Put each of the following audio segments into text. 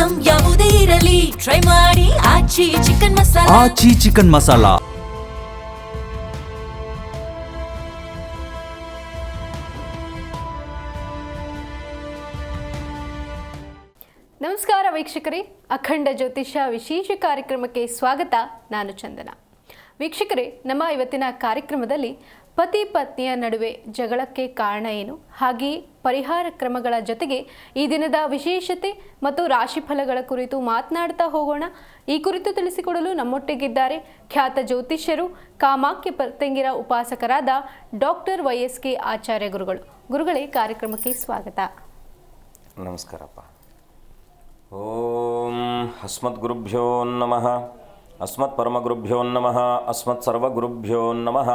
Item ಯಾವುದೇ ಇರಲಿ try ಮಾಡಿ ಆಚಿ ಚಿಕನ್ ಮಸಾಲಾ. ಆಚಿ ಚಿಕನ್ ಮಸಾಲಾ. ನಮಸ್ಕಾರ ವೀಕ್ಷಕರೇ, ಅಖಂಡ ಜ್ಯೋತಿಷ್ಯ ವಿಶೇಷ ಕಾರ್ಯಕ್ರಮಕ್ಕೆ ಸ್ವಾಗತ. ನಾನು ಚಂದನ. ವೀಕ್ಷಕರೇ, ನಮ್ಮ ಇವತ್ತಿನ ಕಾರ್ಯಕ್ರಮದಲ್ಲಿ ಪತಿ ಪತ್ನಿಯ ನಡುವೆ ಜಗಳಕ್ಕೆ ಕಾರಣ ಏನು, ಹಾಗೆಯೇ ಪರಿಹಾರ ಕ್ರಮಗಳ ಜೊತೆಗೆ ಈ ದಿನದ ವಿಶೇಷತೆ ಮತ್ತು ರಾಶಿಫಲಗಳ ಕುರಿತು ಮಾತನಾಡ್ತಾ ಹೋಗೋಣ. ಈ ಕುರಿತು ತಿಳಿಸಿಕೊಡಲು ನಮ್ಮೊಟ್ಟಿಗಿದ್ದಾರೆ ಖ್ಯಾತ ಜ್ಯೋತಿಷ್ಯರು, ಕಾಮಾಖ್ಯ ಪತಂಗಿರ ಉಪಾಸಕರಾದ ಡಾಕ್ಟರ್ YSK ಆಚಾರ್ಯ ಗುರುಗಳು. ಗುರುಗಳೇ, ಕಾರ್ಯಕ್ರಮಕ್ಕೆ ಸ್ವಾಗತ. ನಮಸ್ಕಾರಪ್ಪ. ಓಂ ಅಸ್ಮದ್ಗುರುಭ್ಯೋ ನಮಃ, ಅಸ್ಮತ್ ಪರಮಗುರುಭ್ಯೋ ನಮಃ, ಅಸ್ಮತ್ ಸರ್ವಗುರುಭ್ಯೋ ನಮಃ.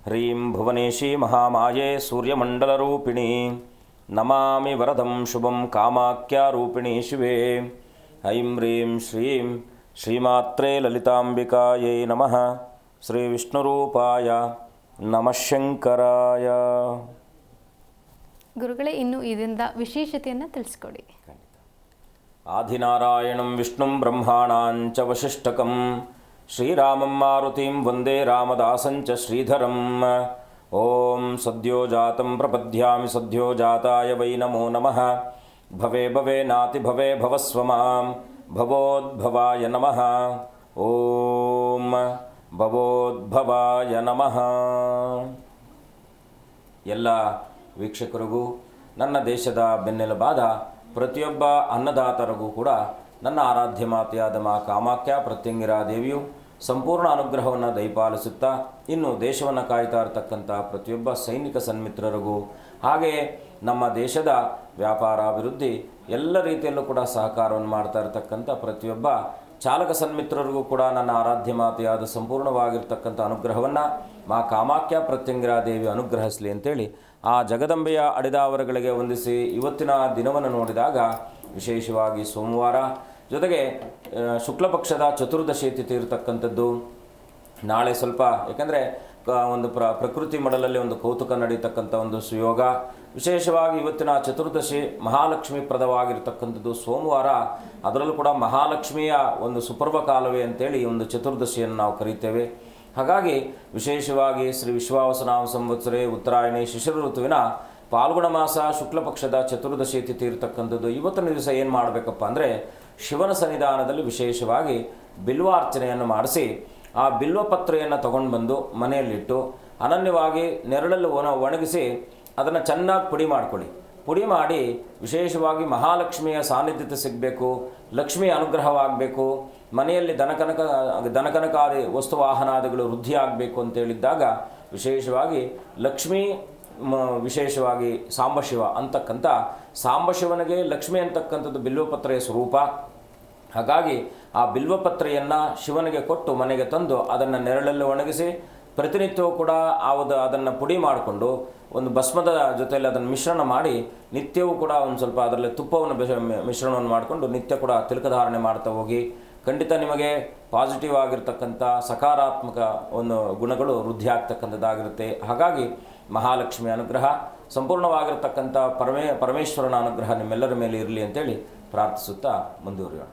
ಹ್ರೀಂ ಭುವನೇಶಿ ಮಹಾಮಾಯೆ ಸೂರ್ಯಮಂಡಲರೂಪಿಣಿ ನಮಾಮಿ ವರದಂ ಶುಭಂ ಕಾಮಾಖ್ಯಾರೂಪಿಣಿ ಶಿವೆ. ಐಂ ಹ್ರೀಂ ಶ್ರೀಂ ಶ್ರೀಮಾತ್ರೇ ಲಲಿತಾಂಬಿಕಾಯೈ ನಮಃ. ಶ್ರೀ ವಿಷ್ಣುರೂಪಾಯ ನಮಃ ಶಂಕರಾಯ. ಗುರುಗಳೇ, ಇನ್ನು ಈ ದಿನದ ವಿಶೇಷತೆಯನ್ನು ತಿಳಿಸ್ಕೊಡಿ. ಆದಿನಾರಾಯಣಂ ವಿಷ್ಣುಂ ಬ್ರಹ್ಮಾಣಾಂಚ ವಸಿಷ್ಠಕಂ ಶ್ರೀರಾಮಂ ಮಾರುತಿಂ ವಂದೇ ರಾಮದಾಸಂಚ ಶ್ರೀಧರಂ. ಓಂ ಸದ್ಯೋ ಜಾತಂ ಪ್ರಪದ್ಯಾಮಿ ಸದ್ಯೋ ಜಾತಾಯ ವೈ ನಮೋ ನಮಃ. ಭವೆ ಭವೆ ನಾತಿ ಭವೆ ಭವಸ್ವ ಮಾಂ ಭವೋದ್ಭವಾಯ ನಮಃ. ಓಂ ಭವೋದ್ಭವಾಯ ನಮಃ. ಎಲ್ಲ ವೀಕ್ಷಕರಿಗೂ, ನನ್ನ ದೇಶದ ಬೆನ್ನೆಲುಬಾದ ಪ್ರತಿಯೊಬ್ಬ ಅನ್ನದಾತರಿಗೂ ಕೂಡ ನನ್ನ ಆರಾಧ್ಯ ಮಾತೆಯಾದ ಮಾ ಕಾಮಾಖ್ಯ ಪ್ರತ್ಯಂಗಿರಾ ದೇವಿಯು ಸಂಪೂರ್ಣ ಅನುಗ್ರಹವನ್ನು ದಯಪಾಲಿಸುತ್ತಾ, ಇನ್ನು ದೇಶವನ್ನು ಕಾಯ್ತಾ ಇರತಕ್ಕಂಥ ಪ್ರತಿಯೊಬ್ಬ ಸೈನಿಕ ಸನ್ಮಿತ್ರರಿಗೂ, ಹಾಗೆಯೇ ನಮ್ಮ ದೇಶದ ವ್ಯಾಪಾರ ಅಭಿವೃದ್ಧಿ ಎಲ್ಲ ರೀತಿಯಲ್ಲೂ ಕೂಡ ಸಹಕಾರವನ್ನು ಮಾಡ್ತಾ ಇರತಕ್ಕಂಥ ಪ್ರತಿಯೊಬ್ಬ ಚಾಲಕ ಸನ್ಮಿತ್ರರಿಗೂ ಕೂಡ ನನ್ನ ಆರಾಧ್ಯ ಮಾತೆಯಾದ ಸಂಪೂರ್ಣವಾಗಿರ್ತಕ್ಕಂಥ ಅನುಗ್ರಹವನ್ನು ಮಾ ಕಾಮಾಖ್ಯ ಪ್ರತ್ಯಂಗಿರಾ ದೇವಿ ಅನುಗ್ರಹಿಸಲಿ ಅಂತೇಳಿ ಆ ಜಗದಂಬೆಯ ಅಡಿದಾವರಗಳಿಗೆ ವಂದಿಸಿ ಇವತ್ತಿನ ದಿನವನ್ನು ನೋಡಿದಾಗ ವಿಶೇಷವಾಗಿ ಸೋಮವಾರ, ಜೊತೆಗೆ ಶುಕ್ಲ ಪಕ್ಷದ ಚತುರ್ದಶಿ ತಿಥಿ ಇರತಕ್ಕಂಥದ್ದು. ನಾಳೆ ಸ್ವಲ್ಪ ಯಾಕಂದರೆ ಒಂದು ಪ್ರಕೃತಿ ಮಡಲಲ್ಲಿ ಒಂದು ಕೌತುಕ ನಡೀತಕ್ಕಂಥ ಒಂದು ಸುಯೋಗ. ವಿಶೇಷವಾಗಿ ಇವತ್ತಿನ ಚತುರ್ದಶಿ ಮಹಾಲಕ್ಷ್ಮಿ ಪ್ರದವಾಗಿರ್ತಕ್ಕಂಥದ್ದು ಸೋಮವಾರ. ಅದರಲ್ಲೂ ಕೂಡ ಮಹಾಲಕ್ಷ್ಮಿಯ ಒಂದು ಸುಪರ್ವ ಕಾಲವೇ ಅಂತೇಳಿ ಈ ಒಂದು ಚತುರ್ದಶಿಯನ್ನು ನಾವು ಕರೀತೇವೆ. ಹಾಗಾಗಿ ವಿಶೇಷವಾಗಿ ಶ್ರೀ ವಿಶ್ವಾವಸುನಾಮ ಸಂವತ್ಸರೆ ಉತ್ತರಾಯಣಿ ಶಿಶಿರ ಋತುವಿನ ಪಾಲ್ಗುಣ ಮಾಸ ಶುಕ್ಲ ಪಕ್ಷದ ಚತುರ್ದಶಿ ತಿಥಿ ಇರತಕ್ಕಂಥದ್ದು. ಇವತ್ತಿನ ದಿವಸ ಏನು ಮಾಡಬೇಕಪ್ಪ ಅಂದರೆ, ಶಿವನ ಸನ್ನಿಧಾನದಲ್ಲಿ ವಿಶೇಷವಾಗಿ ಬಿಲ್ವಾರ್ಚನೆಯನ್ನು ಮಾಡಿಸಿ ಆ ಬಿಲ್ವಪತ್ರೆಯನ್ನು ತಗೊಂಡು ಬಂದು ಮನೆಯಲ್ಲಿಟ್ಟು ಅನನ್ಯವಾಗಿ ನೆರಳಲ್ಲಿ ಒಣಗಿಸಿ ಅದನ್ನು ಚೆನ್ನಾಗಿ ಪುಡಿ ಮಾಡಿಕೊಳ್ಳಿ. ಪುಡಿ ಮಾಡಿ ವಿಶೇಷವಾಗಿ ಮಹಾಲಕ್ಷ್ಮಿಯ ಸಾನ್ನಿಧ್ಯತೆ ಸಿಗಬೇಕು, ಲಕ್ಷ್ಮಿಯ ಅನುಗ್ರಹವಾಗಬೇಕು, ಮನೆಯಲ್ಲಿ ದನಕನಕಾದಿ ವಸ್ತುವಾಹನಾದಿಗಳು ವೃದ್ಧಿ ಆಗಬೇಕು ಅಂತೇಳಿದ್ದಾಗ ವಿಶೇಷವಾಗಿ ಲಕ್ಷ್ಮೀ ವಿಶೇಷವಾಗಿ ಸಾಂಬಶಿವ ಅಂತಕ್ಕಂಥ ಸಾಂಬಶಿವನಿಗೆ ಲಕ್ಷ್ಮಿ ಅಂತಕ್ಕಂಥದ್ದು ಬಿಲ್ವಪತ್ರೆಯ ಸ್ವರೂಪ. ಹಾಗಾಗಿ ಆ ಬಿಲ್ವಪತ್ರೆಯನ್ನು ಶಿವನಿಗೆ ಕೊಟ್ಟು ಮನೆಗೆ ತಂದು ಅದನ್ನು ನೆರಳಲ್ಲಿ ಒಣಗಿಸಿ ಪ್ರತಿನಿತ್ಯವೂ ಕೂಡ ಅದನ್ನು ಪುಡಿ ಮಾಡಿಕೊಂಡು ಒಂದು ಭಸ್ಮದ ಜೊತೆಯಲ್ಲಿ ಅದನ್ನು ಮಿಶ್ರಣ ಮಾಡಿ ನಿತ್ಯವೂ ಕೂಡ ಒಂದು ಸ್ವಲ್ಪ ಅದರಲ್ಲಿ ತುಪ್ಪವನ್ನು ಮಿಶ್ರಣವನ್ನು ಮಾಡಿಕೊಂಡು ನಿತ್ಯ ಕೂಡ ತಿಲಕಧಾರಣೆ ಮಾಡ್ತಾ ಹೋಗಿ. ಖಂಡಿತ ನಿಮಗೆ ಪಾಸಿಟಿವ್ ಆಗಿರ್ತಕ್ಕಂಥ ಸಕಾರಾತ್ಮಕ ಒಂದು ಗುಣಗಳು ವೃದ್ಧಿ ಆಗ್ತಕ್ಕಂಥದ್ದಾಗಿರುತ್ತೆ. ಹಾಗಾಗಿ ಮಹಾಲಕ್ಷ್ಮಿ ಅನುಗ್ರಹ, ಸಂಪೂರ್ಣವಾಗಿರ್ತಕ್ಕಂಥ ಪರಮೇಶ್ವರನ ಅನುಗ್ರಹ ನಿಮ್ಮೆಲ್ಲರ ಮೇಲೆ ಇರಲಿ ಅಂತೇಳಿ ಪ್ರಾರ್ಥಿಸುತ್ತಾ ಮುಂದುವರಿಯೋಣ.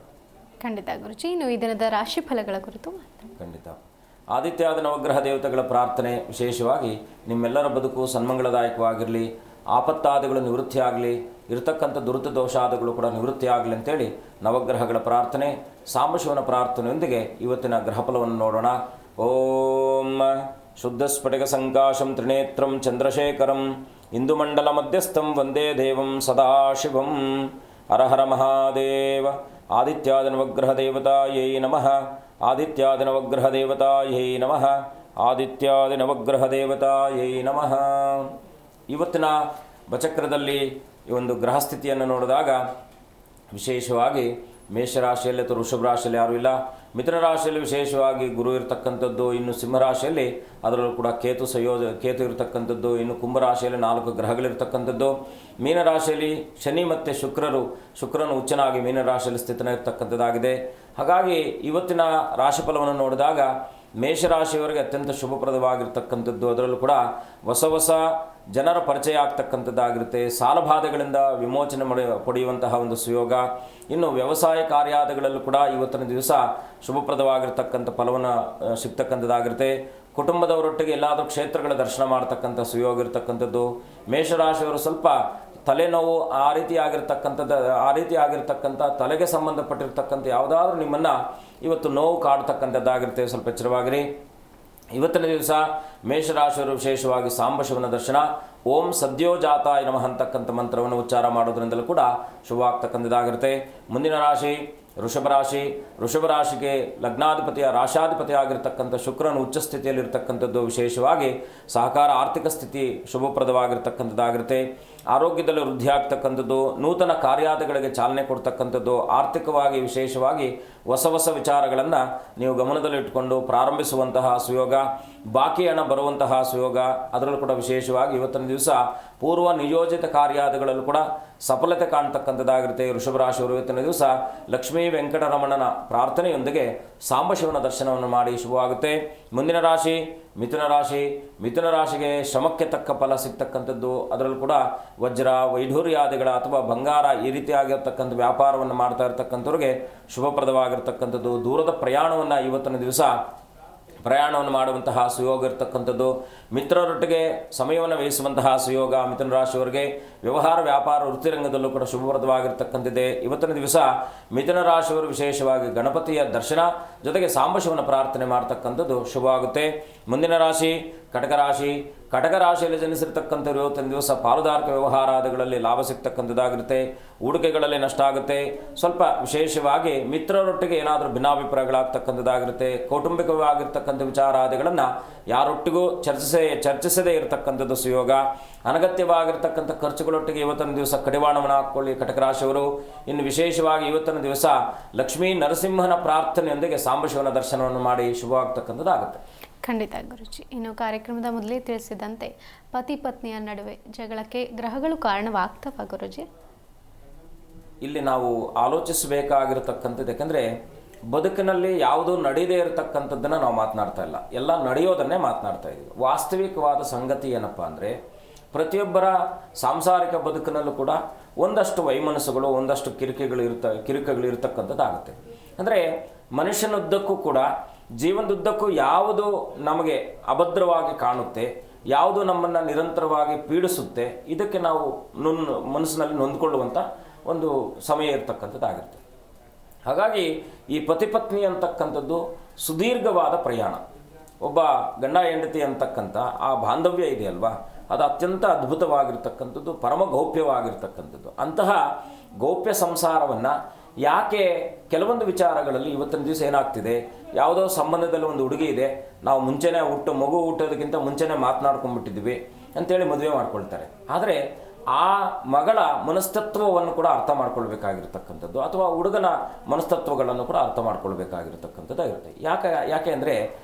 ಖಂಡಿತ ಗುರುಜಿ, ಇನ್ನು ಈ ದಿನದ ರಾಶಿಫಲಗಳ ಕುರಿತು ಖಂಡಿತ. ಆದಿತ್ಯಾದ ನವಗ್ರಹ ದೇವತೆಗಳ ಪ್ರಾರ್ಥನೆ ವಿಶೇಷವಾಗಿ ನಿಮ್ಮೆಲ್ಲರ ಬದುಕು ಸನ್ಮಂಗಳದಾಯಕವಾಗಿರಲಿ, ಆಪತ್ತಾದಿಗಳು ನಿವೃತ್ತಿ ಆಗಲಿ, ಇರತಕ್ಕಂಥ ದುರಿತ ದೋಷಾದಿಗಳು ಕೂಡ ನಿವೃತ್ತಿ ಆಗಲಿ ಅಂತೇಳಿ ನವಗ್ರಹಗಳ ಪ್ರಾರ್ಥನೆ, ಸಾಂಬಶಿವನ ಪ್ರಾರ್ಥನೆಯೊಂದಿಗೆ ಇವತ್ತಿನ ಗ್ರಹಫಲವನ್ನು ನೋಡೋಣ. ಓಂ ಶುದ್ಧ ಸ್ಫಟಿಕ ಸಂಕಾಶಂ ತ್ರಿನೇತ್ರಂ ಚಂದ್ರಶೇಖರಂ ಇಂದುಮಂಡಲ ಮಧ್ಯಸ್ಥಂ ವಂದೇ ದೇವಂ ಸದಾಶಿವಂ. ಹರ ಹರ ಮಹಾದೇವ. ಆದಿತ್ಯಾದ ನವಗ್ರಹ ದೇವತಾಯೈ ನಮಃ. ಆದಿತ್ಯಾದ ನವಗ್ರಹ ದೇವತಾಯೈ ನಮಃ. ಆದಿತ್ಯಾದ ನವಗ್ರಹ ದೇವತಾಯೈ ನಮಃ. ಇವತ್ತಿನ ಬಚಕ್ರದಲ್ಲಿ ಈ ಒಂದು ಗ್ರಹಸ್ಥಿತಿಯನ್ನು ನೋಡಿದಾಗ ವಿಶೇಷವಾಗಿ ಮೇಷರಾಶಿಯಲ್ಲಿ ಅಥವಾ ವೃಷಭ ರಾಶಿಯಲ್ಲಿ ಯಾರೂ ಇಲ್ಲ. ಮಿಥುನ ರಾಶಿಯಲ್ಲಿ ವಿಶೇಷವಾಗಿ ಗುರು ಇರತಕ್ಕಂಥದ್ದು, ಇನ್ನು ಸಿಂಹರಾಶಿಯಲ್ಲಿ ಅದರಲ್ಲೂ ಕೂಡ ಕೇತು ಇರತಕ್ಕಂಥದ್ದು, ಇನ್ನು ಕುಂಭರಾಶಿಯಲ್ಲಿ 4 ಗ್ರಹಗಳಿರ್ತಕ್ಕಂಥದ್ದು. ಮೀನರಾಶಿಯಲ್ಲಿ ಶನಿ ಮತ್ತು ಶುಕ್ರನು ಉಚ್ಚನಾಗಿ ಮೀನರಾಶಿಯಲ್ಲಿ ಸ್ಥಿತನಿರ್ತಕ್ಕಂಥದ್ದಾಗಿದೆ. ಹಾಗಾಗಿ ಇವತ್ತಿನ ರಾಶಿಫಲವನ್ನು ನೋಡಿದಾಗ ಮೇಷರಾಶಿಯವರಿಗೆ ಅತ್ಯಂತ ಶುಭಪ್ರದವಾಗಿರ್ತಕ್ಕಂಥದ್ದು. ಅದರಲ್ಲೂ ಕೂಡ ಹೊಸ ಜನರ ಪರಿಚಯ ಆಗ್ತಕ್ಕಂಥದ್ದಾಗಿರುತ್ತೆ. ಸಾಲಬಾಧೆಗಳಿಂದ ವಿಮೋಚನೆ ಪಡೆಯುವಂತಹ ಒಂದು ಸುಯೋಗ. ಇನ್ನು ವ್ಯವಸಾಯ ಕಾರ್ಯಾದಿಗಳಲ್ಲೂ ಕೂಡ ಇವತ್ತಿನ ದಿವಸ ಶುಭಪ್ರದವಾಗಿರ್ತಕ್ಕಂಥ ಫಲವನ್ನು ಸಿಗ್ತಕ್ಕಂಥದ್ದಾಗಿರುತ್ತೆ. ಕುಟುಂಬದವರೊಟ್ಟಿಗೆ ಎಲ್ಲಾದರೂ ಕ್ಷೇತ್ರಗಳ ದರ್ಶನ ಮಾಡ್ತಕ್ಕಂಥ ಸುಯೋಗ ಇರತಕ್ಕಂಥದ್ದು. ಮೇಷರಾಶಿಯವರು ಸ್ವಲ್ಪ ತಲೆನೋವು ಆ ರೀತಿ ಆಗಿರ್ತಕ್ಕಂಥ ತಲೆಗೆ ಸಂಬಂಧಪಟ್ಟಿರ್ತಕ್ಕಂಥ ಯಾವುದಾದ್ರೂ ನಿಮ್ಮನ್ನು ಇವತ್ತು ನೋವು ಕಾಡ್ತಕ್ಕಂಥದ್ದಾಗಿರುತ್ತೆ. ಸ್ವಲ್ಪ ಎಚ್ಚರವಾಗಿರಿ. ಇವತ್ತಿನ ದಿವಸ ಮೇಷರಾಶಿಯವರು ವಿಶೇಷವಾಗಿ ಸಾಂಬಶಿವನ ದರ್ಶನ, ಓಂ ಸದ್ಯೋಜಾತಾಯ ನಮಃ ಅಂತಕ್ಕಂಥ ಮಂತ್ರವನ್ನು ಉಚ್ಚಾರ ಮಾಡೋದ್ರಿಂದಲೂ ಕೂಡ ಶುಭ ಆಗ್ತಕ್ಕಂಥದ್ದಾಗಿರುತ್ತೆ. ಮುಂದಿನ ರಾಶಿ ವೃಷಭ ರಾಶಿ. ವೃಷಭ ರಾಶಿಗೆ ಲಗ್ನಾಧಿಪತಿಯ ರಾಶಾಧಿಪತಿ ಆಗಿರ್ತಕ್ಕಂಥ ಶುಕ್ರನು ಉಚ್ಚ ಸ್ಥಿತಿಯಲ್ಲಿರ್ತಕ್ಕಂಥದ್ದು. ವಿಶೇಷವಾಗಿ ಸಹಕಾರ ಆರ್ಥಿಕ ಸ್ಥಿತಿ ಶುಭಪ್ರದವಾಗಿರ್ತಕ್ಕಂಥದ್ದಾಗಿರುತ್ತೆ. ಆರೋಗ್ಯದಲ್ಲಿ ವೃದ್ಧಿ ಆಗ್ತಕ್ಕಂಥದ್ದು, ನೂತನ ಕಾರ್ಯಾದಿಗಳಿಗೆ ಚಾಲನೆ ಕೊಡ್ತಕ್ಕಂಥದ್ದು, ಆರ್ಥಿಕವಾಗಿ ವಿಶೇಷವಾಗಿ ಹೊಸ ವಿಚಾರಗಳನ್ನು ನೀವು ಗಮನದಲ್ಲಿಟ್ಟುಕೊಂಡು ಪ್ರಾರಂಭಿಸುವಂತಹ ಸುಯೋಗ, ಬಾಕಿ ಹಣ ಬರುವಂತಹ ಸುಯೋಗ. ಅದರಲ್ಲೂ ಕೂಡ ವಿಶೇಷವಾಗಿ ಇವತ್ತಿನ ದಿವಸ ಪೂರ್ವ ನಿಯೋಜಿತ ಕಾರ್ಯಾದಿಗಳಲ್ಲೂ ಕೂಡ ಸಫಲತೆ ಕಾಣ್ತಕ್ಕಂಥದ್ದಾಗಿರುತ್ತೆ. ವೃಷಭ ರಾಶಿಯವರು ಇವತ್ತಿನ ದಿವಸ ಲಕ್ಷ್ಮೀ ವೆಂಕಟರಮಣನ ಪ್ರಾರ್ಥನೆಯೊಂದಿಗೆ ಸಾಂಬಶಿವನ ದರ್ಶನವನ್ನು ಮಾಡಿ ಶುಭವಾಗುತ್ತೆ. ಮುಂದಿನ ರಾಶಿ ಮಿಥುನ ರಾಶಿ. ಮಿಥುನ ರಾಶಿಗೆ ಶ್ರಮಕ್ಕೆ ತಕ್ಕ ಫಲ ಸಿಗ್ತಕ್ಕಂಥದ್ದು. ಅದರಲ್ಲೂ ಕೂಡ ವಜ್ರ ವೈಢೂರ್ಯಾದಿಗಳ ಅಥವಾ ಬಂಗಾರ ಈ ರೀತಿಯಾಗಿರ್ತಕ್ಕಂಥ ವ್ಯಾಪಾರವನ್ನು ಮಾಡ್ತಾ ಇರ್ತಕ್ಕಂಥವ್ರಿಗೆ ಶುಭಪ್ರದವಾಗಿರ್ತಕ್ಕಂಥದ್ದು. ದೂರದ ಪ್ರಯಾಣವನ್ನು ಇವತ್ತಿನ ದಿವಸ ಮಾಡುವಂತಹ ಸುಯೋಗ ಇರತಕ್ಕಂಥದ್ದು. ಮಿತ್ರರೊಟ್ಟಿಗೆ ಸಮಯವನ್ನು ವ್ಯಯಿಸುವಂತಹ ಸುಯೋಗ ಮಿಥುನ ರಾಶಿಯವರಿಗೆ. ವ್ಯವಹಾರ ವ್ಯಾಪಾರ ವೃತ್ತಿರಂಗದಲ್ಲೂ ಕೂಡ ಶುಭಪ್ರದವಾಗಿರ್ತಕ್ಕಂಥದ್ದಿದೆ. ಇವತ್ತಿನ ದಿವಸ ಮಿಥುನ ರಾಶಿಯವರು ವಿಶೇಷವಾಗಿ ಗಣಪತಿಯ ದರ್ಶನ ಜೊತೆಗೆ ಸಾಂಬಶಿವನ ಪ್ರಾರ್ಥನೆ ಮಾಡ್ತಕ್ಕಂಥದ್ದು ಶುಭವಾಗುತ್ತೆ. ಮುಂದಿನ ರಾಶಿ ಕಟಕ ರಾಶಿ. ಕಟಕ ರಾಶಿಯಲ್ಲಿ ಜನಿಸಿರ್ತಕ್ಕಂಥವ್ರು ಇವತ್ತಿನ ದಿವಸ ಪಾಲುದಾರಿಕ ವ್ಯವಹಾರಾದಿಗಳಲ್ಲಿ ಲಾಭ ಸಿಗ್ತಕ್ಕಂಥದ್ದಾಗಿರುತ್ತೆ. ಹೂಡಿಕೆಗಳಲ್ಲಿ ನಷ್ಟ ಆಗುತ್ತೆ. ಸ್ವಲ್ಪ ವಿಶೇಷವಾಗಿ ಮಿತ್ರರೊಟ್ಟಿಗೆ ಏನಾದರೂ ಭಿನ್ನಾಭಿಪ್ರಾಯಗಳಾಗ್ತಕ್ಕಂಥದ್ದಾಗಿರುತ್ತೆ. ಕೌಟುಂಬಿಕವಾಗಿರ್ತಕ್ಕಂಥ ವಿಚಾರಾದಿಗಳನ್ನು ಯಾರೊಟ್ಟಿಗೂ ಚರ್ಚಿಸದೇ ಇರತಕ್ಕಂಥದ್ದು ಸುಯೋಗ. ಅನಗತ್ಯವಾಗಿರ್ತಕ್ಕಂಥ ಖರ್ಚುಗಳೊಟ್ಟಿಗೆ ಇವತ್ತಿನ ದಿವಸ ಕಡಿವಾಣವನ್ನು ಹಾಕ್ಕೊಳ್ಳಿ ಕಟಕ ರಾಶಿಯವರು. ಇನ್ನು ವಿಶೇಷವಾಗಿ ಇವತ್ತಿನ ದಿವಸ ಲಕ್ಷ್ಮೀ ನರಸಿಂಹನ ಪ್ರಾರ್ಥನೆಯೊಂದಿಗೆ ಸಾಂಬಶಿವನ ದರ್ಶನವನ್ನು ಮಾಡಿ ಶುಭವಾಗ್ತಕ್ಕಂಥದ್ದಾಗುತ್ತೆ. ಖಂಡಿತ ಗುರುಜಿ. ಇನ್ನು ಕಾರ್ಯಕ್ರಮದ ಮೊದಲೇ ತಿಳಿಸಿದಂತೆ ಪತಿ ಪತ್ನಿಯ ನಡುವೆ ಜಗಳಕ್ಕೆ ಗ್ರಹಗಳು ಕಾರಣವಾಗ್ತವ ಗುರುಜಿ? ಇಲ್ಲಿ ನಾವು ಆಲೋಚಿಸಬೇಕಾಗಿರತಕ್ಕಂಥದ್ದು, ಯಾಕಂದರೆ ಬದುಕಿನಲ್ಲಿ ಯಾವುದೂ ನಡೆಯದೇ ಇರತಕ್ಕಂಥದ್ದನ್ನು ನಾವು ಮಾತನಾಡ್ತಾ ಇಲ್ಲ, ಎಲ್ಲ ನಡೆಯೋದನ್ನೇ ಮಾತನಾಡ್ತಾ ಇದ್ದೀವಿ. ವಾಸ್ತವಿಕವಾದ ಸಂಗತಿ ಏನಪ್ಪ ಅಂದರೆ, ಪ್ರತಿಯೊಬ್ಬರ ಸಾಂಸಾರಿಕ ಬದುಕಿನಲ್ಲೂ ಕೂಡ ಒಂದಷ್ಟು ವೈಮನಸ್ಸುಗಳು, ಒಂದಷ್ಟು ಕಿರಿಕೆಗಳು ಇರತಕ್ಕಂಥದ್ದಾಗುತ್ತೆ. ಅಂದರೆ ಮನುಷ್ಯನುದ್ದಕ್ಕೂ ಕೂಡ ಜೀವನದುದ್ದಕ್ಕೂ ಯಾವುದು ನಮಗೆ ಅಭದ್ರವಾಗಿ ಕಾಣುತ್ತೆ, ಯಾವುದು ನಮ್ಮನ್ನು ನಿರಂತರವಾಗಿ ಪೀಡಿಸುತ್ತೆ, ಇದಕ್ಕೆ ನಾವು ಮನಸ್ಸಿನಲ್ಲಿ ನೊಂದ್ಕೊಳ್ಳುವಂಥ ಒಂದು ಸಮಯ ಇರ್ತಕ್ಕಂಥದ್ದಾಗಿರುತ್ತೆ. ಹಾಗಾಗಿ ಈ ಪತಿಪತ್ನಿ ಅಂತಕ್ಕಂಥದ್ದು ಸುದೀರ್ಘವಾದ ಪ್ರಯಾಣ. ಒಬ್ಬ ಗಂಡ ಹೆಂಡತಿ ಅಂತಕ್ಕಂಥ ಆ ಬಾಂಧವ್ಯ ಇದೆಯಲ್ವಾ, ಅದು ಅತ್ಯಂತ ಅದ್ಭುತವಾಗಿರ್ತಕ್ಕಂಥದ್ದು, ಪರಮ ಗೌಪ್ಯವಾಗಿರ್ತಕ್ಕಂಥದ್ದು. ಅಂತಹ ಗೌಪ್ಯ ಸಂಸಾರವನ್ನು ಯಾಕೆ ಕೆಲವೊಂದು ವಿಚಾರಗಳಲ್ಲಿ ಇವತ್ತಿನ ದಿವಸ ಏನಾಗ್ತಿದೆ, ಯಾವುದೋ ಸಂಬಂಧದಲ್ಲಿ ಒಂದು ಹುಡುಗಿ ಇದೆ, ನಾವು ಮುಂಚೆನೇ ಮಗು ಹುಟ್ಟೋದಕ್ಕಿಂತ ಮುಂಚೆನೇ ಮಾತನಾಡ್ಕೊಂಡ್ಬಿಟ್ಟಿದ್ವಿ ಅಂತೇಳಿ ಮದುವೆ ಮಾಡ್ಕೊಳ್ತಾರೆ. ಆದರೆ ಆ ಮಗಳ ಮನಸ್ತತ್ವವನ್ನು ಕೂಡ ಅರ್ಥ ಮಾಡ್ಕೊಳ್ಬೇಕಾಗಿರ್ತಕ್ಕಂಥದ್ದು, ಅಥವಾ ಹುಡುಗನ ಮನಸ್ತತ್ವಗಳನ್ನು ಕೂಡ ಅರ್ಥ ಮಾಡ್ಕೊಳ್ಬೇಕಾಗಿರ್ತಕ್ಕಂಥದ್ದು ಇರುತ್ತೆ. ಯಾಕೆ ಅಂದರೆ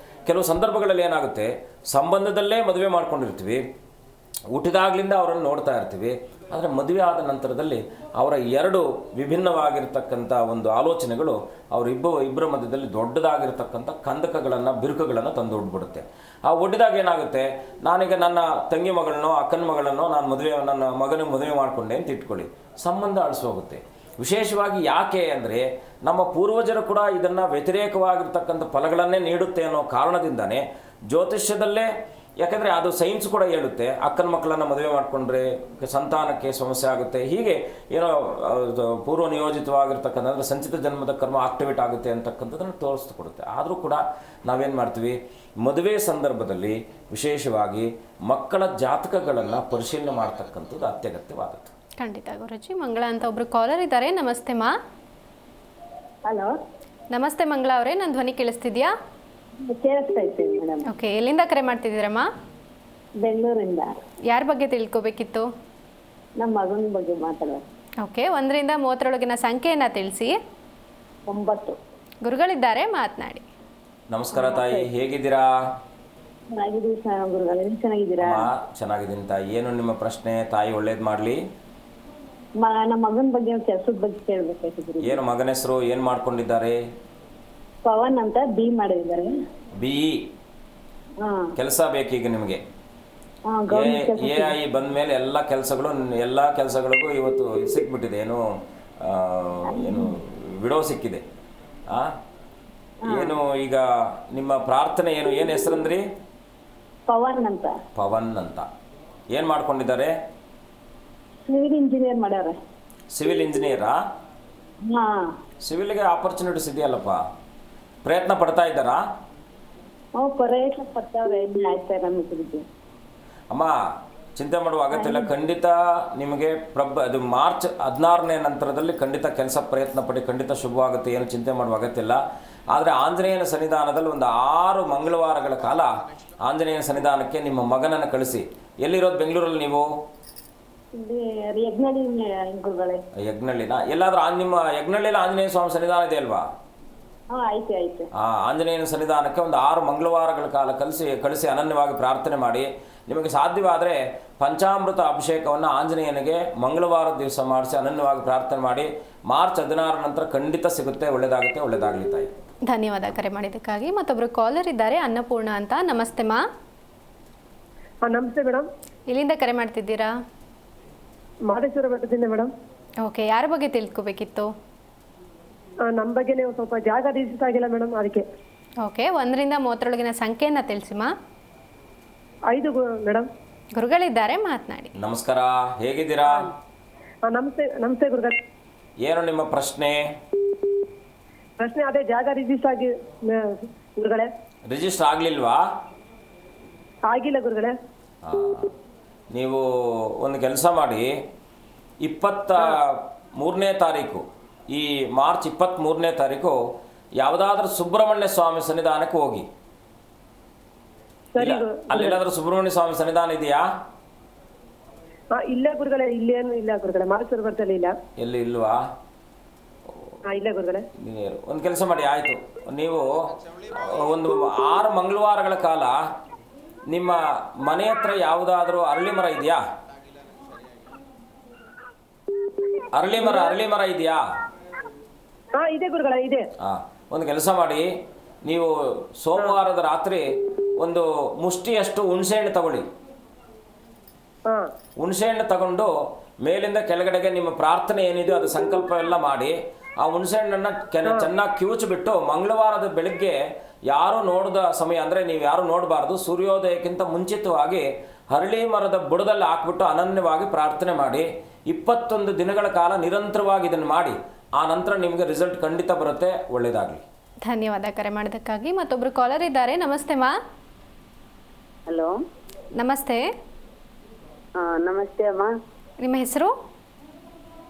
ಕೆಲವು ಸಂದರ್ಭಗಳಲ್ಲಿ ಏನಾಗುತ್ತೆ, ಸಂಬಂಧದಲ್ಲೇ ಮದುವೆ ಮಾಡ್ಕೊಂಡಿರ್ತೀವಿ, ಹುಟ್ಟಿದಾಗಲಿಂದ ಅವರನ್ನು ನೋಡ್ತಾ ಇರ್ತೀವಿ, ಆದರೆ ಮದುವೆ ಆದ ನಂತರದಲ್ಲಿ ಅವರ ಎರಡು ವಿಭಿನ್ನವಾಗಿರ್ತಕ್ಕಂಥ ಒಂದು ಆಲೋಚನೆಗಳು ಇಬ್ಬರ ಮಧ್ಯದಲ್ಲಿ ದೊಡ್ಡದಾಗಿರ್ತಕ್ಕಂಥ ಬಿರುಕುಗಳನ್ನು ತಂದು ಒಡ್ಬಿಡುತ್ತೆ. ಆ ಒಡ್ಡಿದಾಗ ಏನಾಗುತ್ತೆ, ನಾನೀಗ ನನ್ನ ತಂಗಿ ಮಗಳನ್ನೋ ಅಕ್ಕನ ಮಗಳನ್ನೋ ನನ್ನ ಮಗನಿಗೆ ಮದುವೆ ಮಾಡಿಕೊಂಡೆ ಅಂತ ಇಟ್ಕೊಳ್ಳಿ, ಸಂಬಂಧ ಅಳಿಸೋಗುತ್ತೆ. ವಿಶೇಷವಾಗಿ ಯಾಕೆ ಅಂದರೆ, ನಮ್ಮ ಪೂರ್ವಜರು ಕೂಡ ಇದನ್ನು ವ್ಯತಿರೇಕವಾಗಿರ್ತಕ್ಕಂಥ ಫಲಗಳನ್ನೇ ನೀಡುತ್ತೆ ಅನ್ನೋ ಕಾರಣದಿಂದನೇ ಜ್ಯೋತಿಷ್ಯದಲ್ಲೇ, ಯಾಕಂದರೆ ಅದು ಸೈನ್ಸ್ ಕೂಡ ಹೇಳುತ್ತೆ, ಅಕ್ಕನ ಮಕ್ಕಳನ್ನು ಮದುವೆ ಮಾಡಿಕೊಂಡ್ರೆ ಸಂತಾನಕ್ಕೆ ಸಮಸ್ಯೆ ಆಗುತ್ತೆ, ಹೀಗೆ ಏನೋ ಪೂರ್ವ ನಿಯೋಜಿತವಾಗಿರ್ತಕ್ಕಂಥ ಅಂದರೆ ಸಂಚಿತ ಜನ್ಮದ ಕರ್ಮ ಆಕ್ಟಿವೇಟ್ ಆಗುತ್ತೆ ಅಂತಕ್ಕಂಥದ್ದನ್ನು ತೋರಿಸ್ಕೊಡುತ್ತೆ. ಆದರೂ ಕೂಡ ನಾವೇನು ಮಾಡ್ತೀವಿ, ಮದುವೆ ಸಂದರ್ಭದಲ್ಲಿ ವಿಶೇಷವಾಗಿ ಮಕ್ಕಳ ಜಾತಕಗಳನ್ನು ಪರಿಶೀಲನೆ ಮಾಡ್ತಕ್ಕಂಥದ್ದು ಅತ್ಯಗತ್ಯವಾದದ್ದು. ಖಂಡಿತ ಗುರುಜಿ. ಮಂಗಳ ಅಂತ ಒಬ್ರು ಕಾಲರ್ ಇದ್ದಾರೆ. ನಮಸ್ತೆ ಮಾ. ಹಲೋ, ನಮಸ್ತೆ ಮಂಗಳ ಅವರೇ, ನನ್ನ ಧ್ವನಿ ಕೇಳಿಸ್ತಿದ್ಯಾ? ಕೇಳಿಸ್ತಾ ಇದ್ದೀನಿ ಮೇಡಮ್. ಓಕೆ, ಎಲ್ಲಿಂದ ಕರೆ ಮಾಡ್ತಿದ್ದೀರಮ್ಮ? ಬೆಂಗಳೂರಿಂದ. ಯಾರ ಬಗ್ಗೆ ತಿಳ್ಕೊಬೇಕಿತ್ತು? ನಮ್ಮ ಮಗನ ಬಗ್ಗೆ ಮಾತಾಡೋದು. ಓಕೆ, 1ರಿಂದ 30ರೊಳಗಿನ ಸಂಖ್ಯೆಯನ್ನು ತಿಳಿಸಿ. 9. ಗುರುಗಳಿದ್ದಾರೆ, ಮಾತನಾಡಿ. ನಮಸ್ಕಾರ ತಾಯಿ, ಹೇಗಿದ್ದೀರಾ? ಚೆನ್ನಾಗಿದ್ದೀವಿ ಗುರುಗಳೇ, ನೀವು ಚೆನ್ನಾಗಿದ್ದೀರಾ? ಚೆನ್ನಾಗಿದ್ದೀನಿ ತಾಯಿ. ಏನು ನಿಮ್ಮ ಪ್ರಶ್ನೆ ತಾಯಿ? ಒಳ್ಳೇದು ಮಾಡಲಿ. ನಮ್ಮ ಮಗನ ಬಗ್ಗೆ ಕೆಲಸದ ಬಗ್ಗೆ ಕೇಳಬೇಕಾಗಿತ್ತು. ಏನು ಮಗನ ಹೆಸರು? ಏನು ಮಾಡ್ಕೊಂಡಿದ್ದಾರೆ? ಪವನ್ ಅಂತ ಬಿ ಮಾಡಿದ್ದಾರೆ. BE ಕೆಲಸ ಬೇಕೀಗ ನಿಮಗೆ? ಎ ಐ ಬಂದ ಮೇಲೆ ಎಲ್ಲ ಕೆಲಸಗಳಿಗೂ ಇವತ್ತು ಇದು ಸಿಕ್ಬಿಟ್ಟಿದೆ, ಏನು ವಿಡೋ ಸಿಕ್ಕಿದೆ. ಏನು ಈಗ ನಿಮ್ಮ ಪ್ರಾರ್ಥನೆ ಏನು ಹೆಸರಂದ್ರಿ? ಪವನ್ ಅಂತ. ಪವನ್ ಅಂತ. ಏನು ಮಾಡ್ಕೊಂಡಿದ್ದಾರೆ? ಸಿವಿಲ್ ಇಂಜಿನಿಯರ್ ಮಾಡ್ಯಾರ. ಸಿವಿಲ್ ಇಂಜಿನಿಯರಾ? ಸಿವಿಲ್ಗೆ ಆಪರ್ಚುನಿಟೀಸ್ ಇದೆಯಲ್ಲಪ್ಪ, ಪ್ರಯತ್ನ ಪಡ್ತಾ ಇದ್ದಾರಾ? ಪ್ರಯತ್ನ ಪಡ್ತಾವ್ರೆ, ಆಯ್ತಾ ನಮಗೆ. ಅಮ್ಮ ಚಿಂತೆ ಮಾಡುವ ಅಗತ್ಯ ಇಲ್ಲ, ಖಂಡಿತ ನಿಮಗೆ ಅದು ಮಾರ್ಚ್ 16ನೇ ನಂತರದಲ್ಲಿ ಖಂಡಿತ ಕೆಲಸ ಪ್ರಯತ್ನ ಪಡಿ, ಖಂಡಿತ ಶುಭವಾಗುತ್ತೆ, ಏನು ಚಿಂತೆ ಮಾಡುವ ಅಗತ್ಯ ಇಲ್ಲ. ಆದರೆ ಆಂಜನೇಯನ ಸನ್ನಿಧಾನದಲ್ಲಿ ಒಂದು 6 ಮಂಗಳವಾರಗಳ ಕಾಲ ಆಂಜನೇಯನ ಸನ್ನಿಧಾನಕ್ಕೆ ನಿಮ್ಮ ಮಗನನ್ನು ಕಳಿಸಿ. ಎಲ್ಲಿರೋದು ಬೆಂಗಳೂರಲ್ಲಿ ನೀವು? ಯಜ್ಞಳ್ಳಿನ? ಎಲ್ಲಾದ್ರೂ ನಿಮ್ಮ ಯಜ್ಞಳ್ಳಿಯಲ್ಲಿ ಆಂಜನೇಯ ಸ್ವಾಮಿ ಸನ್ನಿಧಾನ ಇದೆ ಅಲ್ವಾ? ಆಂಜನೇಯನ ಸನ್ನಿಧಾನಕ್ಕೆ ಒಂದು 6 ಮಂಗಳವಾರಗಳ ಕಾಲ ಕಳಿಸಿ ಅನನ್ಯವಾಗಿ ಪ್ರಾರ್ಥನೆ ಮಾಡಿ. ನಿಮಗೆ ಸಾಧ್ಯವಾದರೆ ಪಂಚಾಮೃತ ಅಭಿಷೇಕವನ್ನು ಆಂಜನೇಯನಿಗೆ ಮಂಗಳವಾರದ ದಿವಸ ಮಾಡಿಸಿ ಅನನ್ಯವಾಗಿ ಪ್ರಾರ್ಥನೆ ಮಾಡಿ. ಮಾರ್ಚ್ 16 ನಂತರ ಖಂಡಿತ ಸಿಗುತ್ತೆ, ಒಳ್ಳೆಯದಾಗುತ್ತೆ, ಒಳ್ಳೆಯದಾಗಲಿ ತಾಯಿ. ಧನ್ಯವಾದ ಕರೆ ಮಾಡಿದ್ದಕ್ಕಾಗಿ. ಮತ್ತೊಬ್ಬರು ಕಾಲರ್ ಇದ್ದಾರೆ, ಅನ್ನಪೂರ್ಣ ಅಂತ. ನಮಸ್ತೆ ಮಾ. ನಮಸ್ತೆ ಮೇಡಮ್. ಇಲ್ಲಿಂದ ಕರೆ ಮಾಡ್ತಿದ್ದೀರಾ? ಮಹದೇಶ್ವರ ಬೆಟ್ಟದಿಂದ ಮೇಡಮ್. ಓಕೆ, ಯಾರ ಬಗ್ಗೆ ತಿಳ್ಕೊಬೇಕಿತ್ತು? ನಮ್ಮ ಬಗ್ಗೆನೇ ಸ್ವಲ್ಪ ಜಾಗ ರಿಜಿಸ್ಟರ್ ಆಗಿಲ್ಲ ಮೇಡಮ್, ಅದಕ್ಕೆ. ಓಕೆ, 1ರಿಂದ 30ರೊಳಗಿನ ಸಂಖ್ಯೆಯನ್ನು ತಿಳಿಸಿಮ್ಮ. 5 ಮೇಡಮ್. ಗುರುಗಳಿದ್ದಾರೆ, ಮಾತನಾಡಿ. ನಮಸ್ಕಾರ, ಹೇಗಿದ್ದೀರಾ? ನಮಸ್ತೆ ಗುರುಗಳ. ಏನು ನಿಮ್ಮ ಪ್ರಶ್ನೆ? ಅದೇ ಜಾಗ ರಿಜಿಸ್ಟರ್ ಆಗಿ ಗುರುಗಳೇ. ರಿಜಿಸ್ಟರ್ ಆಗಲಿಲ್ವಾ? ಆಗಿಲ್ಲ ಗುರುಗಳೇ. ನೀವು ಒಂದು ಕೆಲಸ ಮಾಡಿ, 23ನೇ ತಾರೀಕು, ಈ ಮಾರ್ಚ್ 23ನೇ ತಾರೀಕು ಯಾವುದಾದ್ರೂ ಸುಬ್ರಹ್ಮಣ್ಯ ಸ್ವಾಮಿ ಸನ್ನಿಧಾನಕ್ಕೆ ಹೋಗಿ. ಅಲ್ಲೆಲ್ಲಾದ್ರೂ ಸುಬ್ರಹ್ಮಣ್ಯ ಸ್ವಾಮಿ ಸನ್ನಿಧಾನ ಇದೆಯಾ? ಇಲ್ಲ ಗುರುಗಳೇ, ಇಲ್ಲೇನು ಇಲ್ಲ ಗುರುಗಳೇ, ಮಹದೇಶ್ವರ ಬೆಟ್ಟದಲ್ಲಿ ಇಲ್ಲ. ಎಲ್ಲಿ ಇಲ್ವಾ? ಇಲ್ಲ ಗುರುಗಳೇ. ಒಂದು ಕೆಲಸ ಮಾಡಿ, ಆಯಿತು, ನೀವು ಒಂದು 6 ಮಂಗಳವಾರಗಳ ಕಾಲ ನಿಮ್ಮ ಮನೆ ಹತ್ರ ಯಾವುದಾದ್ರೂ ಅರಳಿ ಮರ ಇದೆಯಾ? ಅರಳಿ ಮರ ಇದೆಯಾ? ಇದೆ ಗುರುಗಳೇ, ಇದೆ. ಒಂದು ಕೆಲಸ ಮಾಡಿ, ನೀವು ಸೋಮವಾರದ ರಾತ್ರಿ ಒಂದು ಮುಷ್ಟಿಯಷ್ಟು ಹುಣಸೆಹಣ್ಣು ತಗೊಳ್ಳಿ. ಹುಣಸೆಹಣ್ಣು ತಗೊಂಡು ಮೇಲಿಂದ ಕೆಳಗಡೆಗೆ ನಿಮ್ಮ ಪ್ರಾರ್ಥನೆ ಏನಿದೆಯೋ ಅದು ಸಂಕಲ್ಪ ಎಲ್ಲ ಮಾಡಿ, ಆ ಹುಣಸೆಹಣ್ಣನ್ನು ಚೆನ್ನಾಗಿ ಕಿವುಚಿಬಿಟ್ಟು ಮಂಗಳವಾರದ ಬೆಳಗ್ಗೆ ಯಾರು ನೋಡಿದ ಸಮಯ, ಅಂದರೆ ನೀವು ಯಾರು ನೋಡಬಾರ್ದು, ಸೂರ್ಯೋದಯಕ್ಕಿಂತ ಮುಂಚಿತವಾಗಿ ಹರಳಿ ಮರದ ಬುಡದಲ್ಲಿ ಹಾಕ್ಬಿಟ್ಟು ಅನನ್ಯವಾಗಿ ಪ್ರಾರ್ಥನೆ ಮಾಡಿ. 21 ದಿನಗಳ ಕಾಲ ನಿರಂತರವಾಗಿ ಇದನ್ನು ಮಾಡಿ. ಆ ನಂತರ ನಿಮಗೆ ರಿಸಲ್ಟ್ ಖಂಡಿತ ಬರುತ್ತೆ, ಒಳ್ಳೆಯದಾಗಲಿ. ಧನ್ಯವಾದ ಕರೆ ಮಾಡಿದ್ದಕ್ಕಾಗಿ. ಮತ್ತೊಬ್ಬರು ಕಾಲರ್ ಇದ್ದಾರೆ. ನಮಸ್ತೆ ಮಾ. ಹಲೋ, ನಮಸ್ತೆ. ನಮಸ್ತೆ ಅಮ್ಮ. ನಿಮ್ಮ ಹೆಸರು?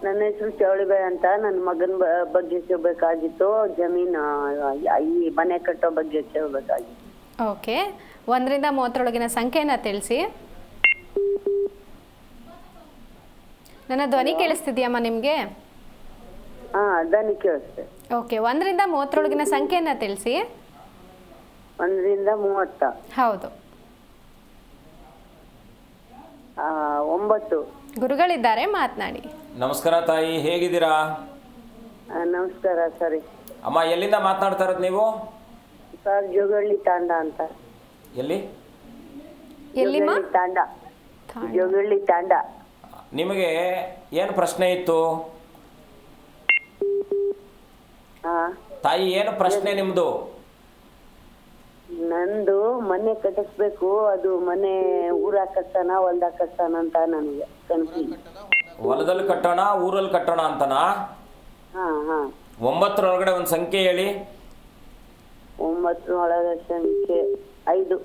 ನನ್ನ ಹೆಸರು ಚೌಳಿಬಾಯಿ ಅಂತ. ನನ್ನ ಮಗನ ಬಗ್ಗೆ ಕೇಳಬೇಕಾಗಿತ್ತು, ಜಮೀನು ಈ ಮನೆ ಕಟ್ಟೋ ಬಗ್ಗೆ ಕೇಳಬೇಕಾಗಿತ್ತು. ಓಕೆ, 1ರಿಂದ 30ರೊಳಗಿನ ಸಂಖ್ಯೆಯನ್ನು ತಿಳಿಸಿ. ನನ್ನ ಧ್ವನಿ ಕೇಳಿಸ್ತಿದೆಯಮ್ಮ ನಿಮಗೆ? ಧ್ವನಿ ಕೇಳಿಸ್ತೆ. ಓಕೆ, 1ರಿಂದ 30ರೊಳಗಿನ ಸಂಖ್ಯೆಯನ್ನು ತಿಳಿಸಿ. 1ರಿಂದ 30. ಹೌದು. 9. ಗುರುಗಳಿದ್ದಾರೆ, ಮಾತನಾಡಿ. ನಮಸ್ಕಾರ ತಾಯಿ, ಹೇಗಿದ್ದೀರಾ? ನಮಸ್ಕಾರ ಸರಿ. ಅಮ್ಮ, ಎಲ್ಲಿಂದ ಮಾತನಾಡ್ತಾ ಇರೋದು ನೀವು? ಸರ್, ಜೋಗಳ್ಳಿ ತಾಂಡ ಅಂತ. ಎಲ್ಲಿಮ್ಮ? ತಾಂಡ, ಜೋಗಳ್ಳಿ ತಾಂಡ. ನಿಮಗೆ ಏನು ಪ್ರಶ್ನೆ ಇತ್ತು ತಾಯಿ? ಏನು ಪ್ರಶ್ನೆ ನಿಮ್ದು? ನಂದು ಮನೆ ಕಟ್ಟಿಸ್ಬೇಕು, ಅದು ಮನೆ ಊರಾಗ ಕಟ್ಟಾನ ಹೊಲ್ದಾಗ ಕಟ್ಟಾನ ಅಂತ ನನಗೆ ಕನ್ಫ್ಯೂಸ್. ಹೊಲದಲ್ಲಿ ಕಟ್ಟೋಣ, ಊರಲ್ಲಿ ಕಟ್ಟೋಣ ಅಂತನಾ? 9ರೊಳಗಡೆ ಒಂದು ಸಂಖ್ಯೆ ಹೇಳಿ. 9 ಸಂಖ್ಯೆ 5.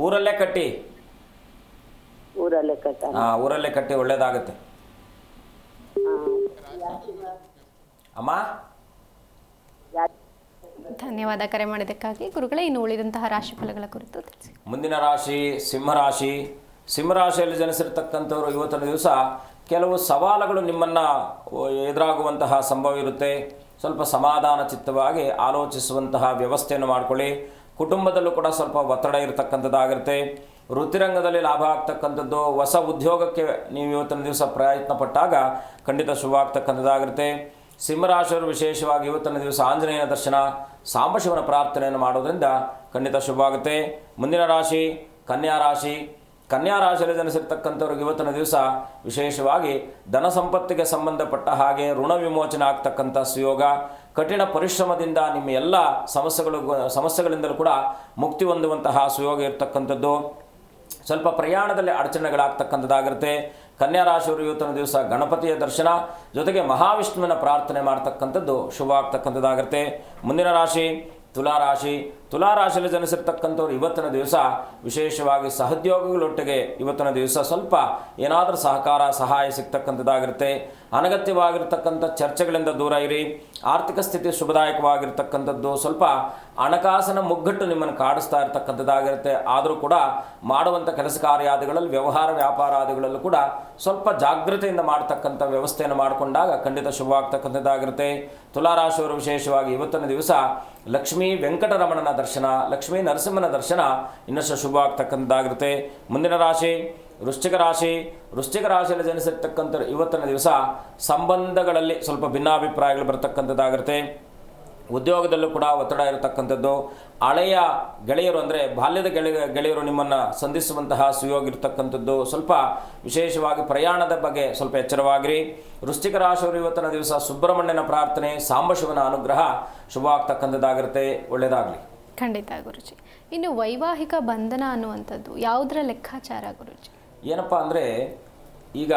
ಊರಲ್ಲೇ ಕಟ್ಟಿ. ಊರಲ್ಲೇ ಕಟ್ಟ. ಊರಲ್ಲೇ ಕಟ್ಟಿ, ಒಳ್ಳೇದಾಗುತ್ತೆ ಅಮ್ಮ. ಧನ್ಯವಾದ ಕರೆ ಮಾಡಿದ್ದಕ್ಕಾಗಿ. ಗುರುಗಳೇ, ಇನ್ನು ಉಳಿದಂತಹ ರಾಶಿ ಫಲಗಳ ಕುರಿತು ತಿಳಿಸಿ. ಮುಂದಿನ ರಾಶಿ ಸಿಂಹರಾಶಿ. ಸಿಂಹರಾಶಿಯಲ್ಲಿ ಜನಿಸಿರ್ತಕ್ಕಂಥವ್ರು ಇವತ್ತಿನ ದಿವಸ ಕೆಲವು ಸವಾಲುಗಳು ನಿಮ್ಮನ್ನು ಎದುರಾಗುವಂತಹ ಸಂಭವ ಇರುತ್ತೆ. ಸ್ವಲ್ಪ ಸಮಾಧಾನ ಚಿತ್ತವಾಗಿ ಆಲೋಚಿಸುವಂತಹ ವ್ಯವಸ್ಥೆಯನ್ನು ಮಾಡಿಕೊಳ್ಳಿ. ಕುಟುಂಬದಲ್ಲೂ ಕೂಡ ಸ್ವಲ್ಪ ಒತ್ತಡ ಇರತಕ್ಕಂಥದ್ದಾಗಿರುತ್ತೆ. ವೃತ್ತಿರಂಗದಲ್ಲಿ ಲಾಭ ಆಗ್ತಕ್ಕಂಥದ್ದು, ಹೊಸ ಉದ್ಯೋಗಕ್ಕೆ ನೀವು ಇವತ್ತಿನ ದಿವಸ ಪ್ರಯತ್ನ ಪಟ್ಟಾಗ ಖಂಡಿತ ಶುಭ ಆಗ್ತಕ್ಕಂಥದ್ದಾಗಿರುತ್ತೆ. ಸಿಂಹರಾಶಿಯವರು ವಿಶೇಷವಾಗಿ ಇವತ್ತಿನ ದಿವಸ ಆಂಜನೇಯನ ದರ್ಶನ, ಸಾಂಬಶಿವನ ಪ್ರಾರ್ಥನೆಯನ್ನು ಮಾಡೋದ್ರಿಂದ ಖಂಡಿತ ಶುಭ ಆಗುತ್ತೆ. ಮುಂದಿನ ರಾಶಿ ಕನ್ಯಾ ರಾಶಿ. ಕನ್ಯಾ ರಾಶಿಯಲ್ಲಿ ಜನಿಸಿರ್ತಕ್ಕಂಥವ್ರಿಗೆ ಇವತ್ತಿನ ದಿವಸ ವಿಶೇಷವಾಗಿ ಧನ ಸಂಪತ್ತಿಗೆ ಸಂಬಂಧಪಟ್ಟ ಹಾಗೆ ಋಣ ವಿಮೋಚನೆ ಆಗ್ತಕ್ಕಂಥ ಸುಯೋಗ, ಕಠಿಣ ಪರಿಶ್ರಮದಿಂದ ನಿಮ್ಮ ಎಲ್ಲ ಸಮಸ್ಯೆಗಳಿಂದಲೂ ಕೂಡ ಮುಕ್ತಿ ಹೊಂದುವಂತಹ ಸುಯೋಗ ಇರತಕ್ಕಂಥದ್ದು. ಸ್ವಲ್ಪ ಪ್ರಯಾಣದಲ್ಲಿ ಅಡಚಣೆಗಳಾಗ್ತಕ್ಕಂಥದ್ದಾಗಿರುತ್ತೆ. ಕನ್ಯಾ ರಾಶಿಯವರು ಇವತ್ತಿನ ದಿವಸ ಗಣಪತಿಯ ದರ್ಶನ ಜೊತೆಗೆ ಮಹಾವಿಷ್ಣುವಿನ ಪ್ರಾರ್ಥನೆ ಮಾಡ್ತಕ್ಕಂಥದ್ದು ಶುಭ ಆಗ್ತಕ್ಕಂಥದ್ದಾಗಿರುತ್ತೆ. ಮುಂದಿನ ರಾಶಿ ತುಲಾರಾಶಿ. ತುಲಾರಾಶಿಯಲ್ಲಿ ಜನಿಸಿರ್ತಕ್ಕಂಥವ್ರು ಇವತ್ತಿನ ದಿವಸ ವಿಶೇಷವಾಗಿ ಸಹೋದ್ಯೋಗಿಗಳೊಟ್ಟಿಗೆ ಇವತ್ತಿನ ದಿವಸ ಸ್ವಲ್ಪ ಏನಾದರೂ ಸಹಾಯ ಸಿಗ್ತಕ್ಕಂಥದ್ದಾಗಿರುತ್ತೆ. ಅನಗತ್ಯವಾಗಿರ್ತಕ್ಕಂಥ ಚರ್ಚೆಗಳಿಂದ ದೂರ ಇರಿ. ಆರ್ಥಿಕ ಸ್ಥಿತಿ ಶುಭದಾಯಕವಾಗಿರ್ತಕ್ಕಂಥದ್ದು. ಸ್ವಲ್ಪ ಹಣಕಾಸಿನ ಮುಗ್ಗಟ್ಟು ನಿಮ್ಮನ್ನು ಕಾಡಿಸ್ತಾ ಇರತಕ್ಕಂಥದ್ದಾಗಿರುತ್ತೆ. ಆದರೂ ಕೂಡ ಮಾಡುವಂಥ ಕೆಲಸ ಕಾರ್ಯಾದಿಗಳಲ್ಲಿ ವ್ಯವಹಾರ ವ್ಯಾಪಾರಾದಿಗಳಲ್ಲೂ ಕೂಡ ಸ್ವಲ್ಪ ಜಾಗೃತೆಯಿಂದ ಮಾಡ್ತಕ್ಕಂಥ ವ್ಯವಸ್ಥೆಯನ್ನು ಮಾಡಿಕೊಂಡಾಗ ಖಂಡಿತ ಶುಭವಾಗ್ತಕ್ಕಂಥದ್ದಾಗಿರುತ್ತೆ. ತುಲಾರಾಶಿಯವರು ವಿಶೇಷವಾಗಿ ಇವತ್ತಿನ ದಿವಸ ಲಕ್ಷ್ಮೀ ವೆಂಕಟರಮಣನ ದರ್ಶನ, ಲಕ್ಷ್ಮೀ ನರಸಿಂಹನ ದರ್ಶನ ಇನ್ನಷ್ಟು ಶುಭ ಆಗ್ತಕ್ಕಂಥದ್ದಾಗಿರುತ್ತೆ. ಮುಂದಿನ ರಾಶಿ ವೃಶ್ಚಿಕ ರಾಶಿ. ವೃಶ್ಚಿಕ ರಾಶಿಯಲ್ಲಿ ಜನಿಸಿರ್ತಕ್ಕಂಥ ಇವತ್ತಿನ ದಿವಸ ಸಂಬಂಧಗಳಲ್ಲಿ ಸ್ವಲ್ಪ ಭಿನ್ನಾಭಿಪ್ರಾಯಗಳು ಬರ್ತಕ್ಕಂಥದ್ದಾಗಿರುತ್ತೆ. ಉದ್ಯೋಗದಲ್ಲೂ ಕೂಡ ಒತ್ತಡ ಇರತಕ್ಕಂಥದ್ದು. ಹಳೆಯ ಗೆಳೆಯರು ಅಂದರೆ ಬಾಲ್ಯದ ಗೆಳೆಯರು ನಿಮ್ಮನ್ನು ಸಂಧಿಸುವಂತಹ ಸುಯೋಗ ಇರತಕ್ಕಂಥದ್ದು. ಸ್ವಲ್ಪ ವಿಶೇಷವಾಗಿ ಪ್ರಯಾಣದ ಬಗ್ಗೆ ಸ್ವಲ್ಪ ಎಚ್ಚರವಾಗಿರಿ. ವೃಶ್ಚಿಕ ರಾಶಿಯವರು ಇವತ್ತಿನ ದಿವಸ ಸುಬ್ರಹ್ಮಣ್ಯನ ಪ್ರಾರ್ಥನೆ, ಸಾಂಬಶಿವನ ಅನುಗ್ರಹ ಶುಭ ಆಗ್ತಕ್ಕಂಥದ್ದಾಗಿರುತ್ತೆ. ಒಳ್ಳೆಯದಾಗಲಿ. ಖಂಡಿತ ಗುರುಜಿ. ಇನ್ನು ವೈವಾಹಿಕ ಬಂಧನ ಅನ್ನುವಂಥದ್ದು ಯಾವುದರ ಲೆಕ್ಕಾಚಾರ ಗುರುಜಿ? ಏನಪ್ಪ ಅಂದರೆ ಈಗ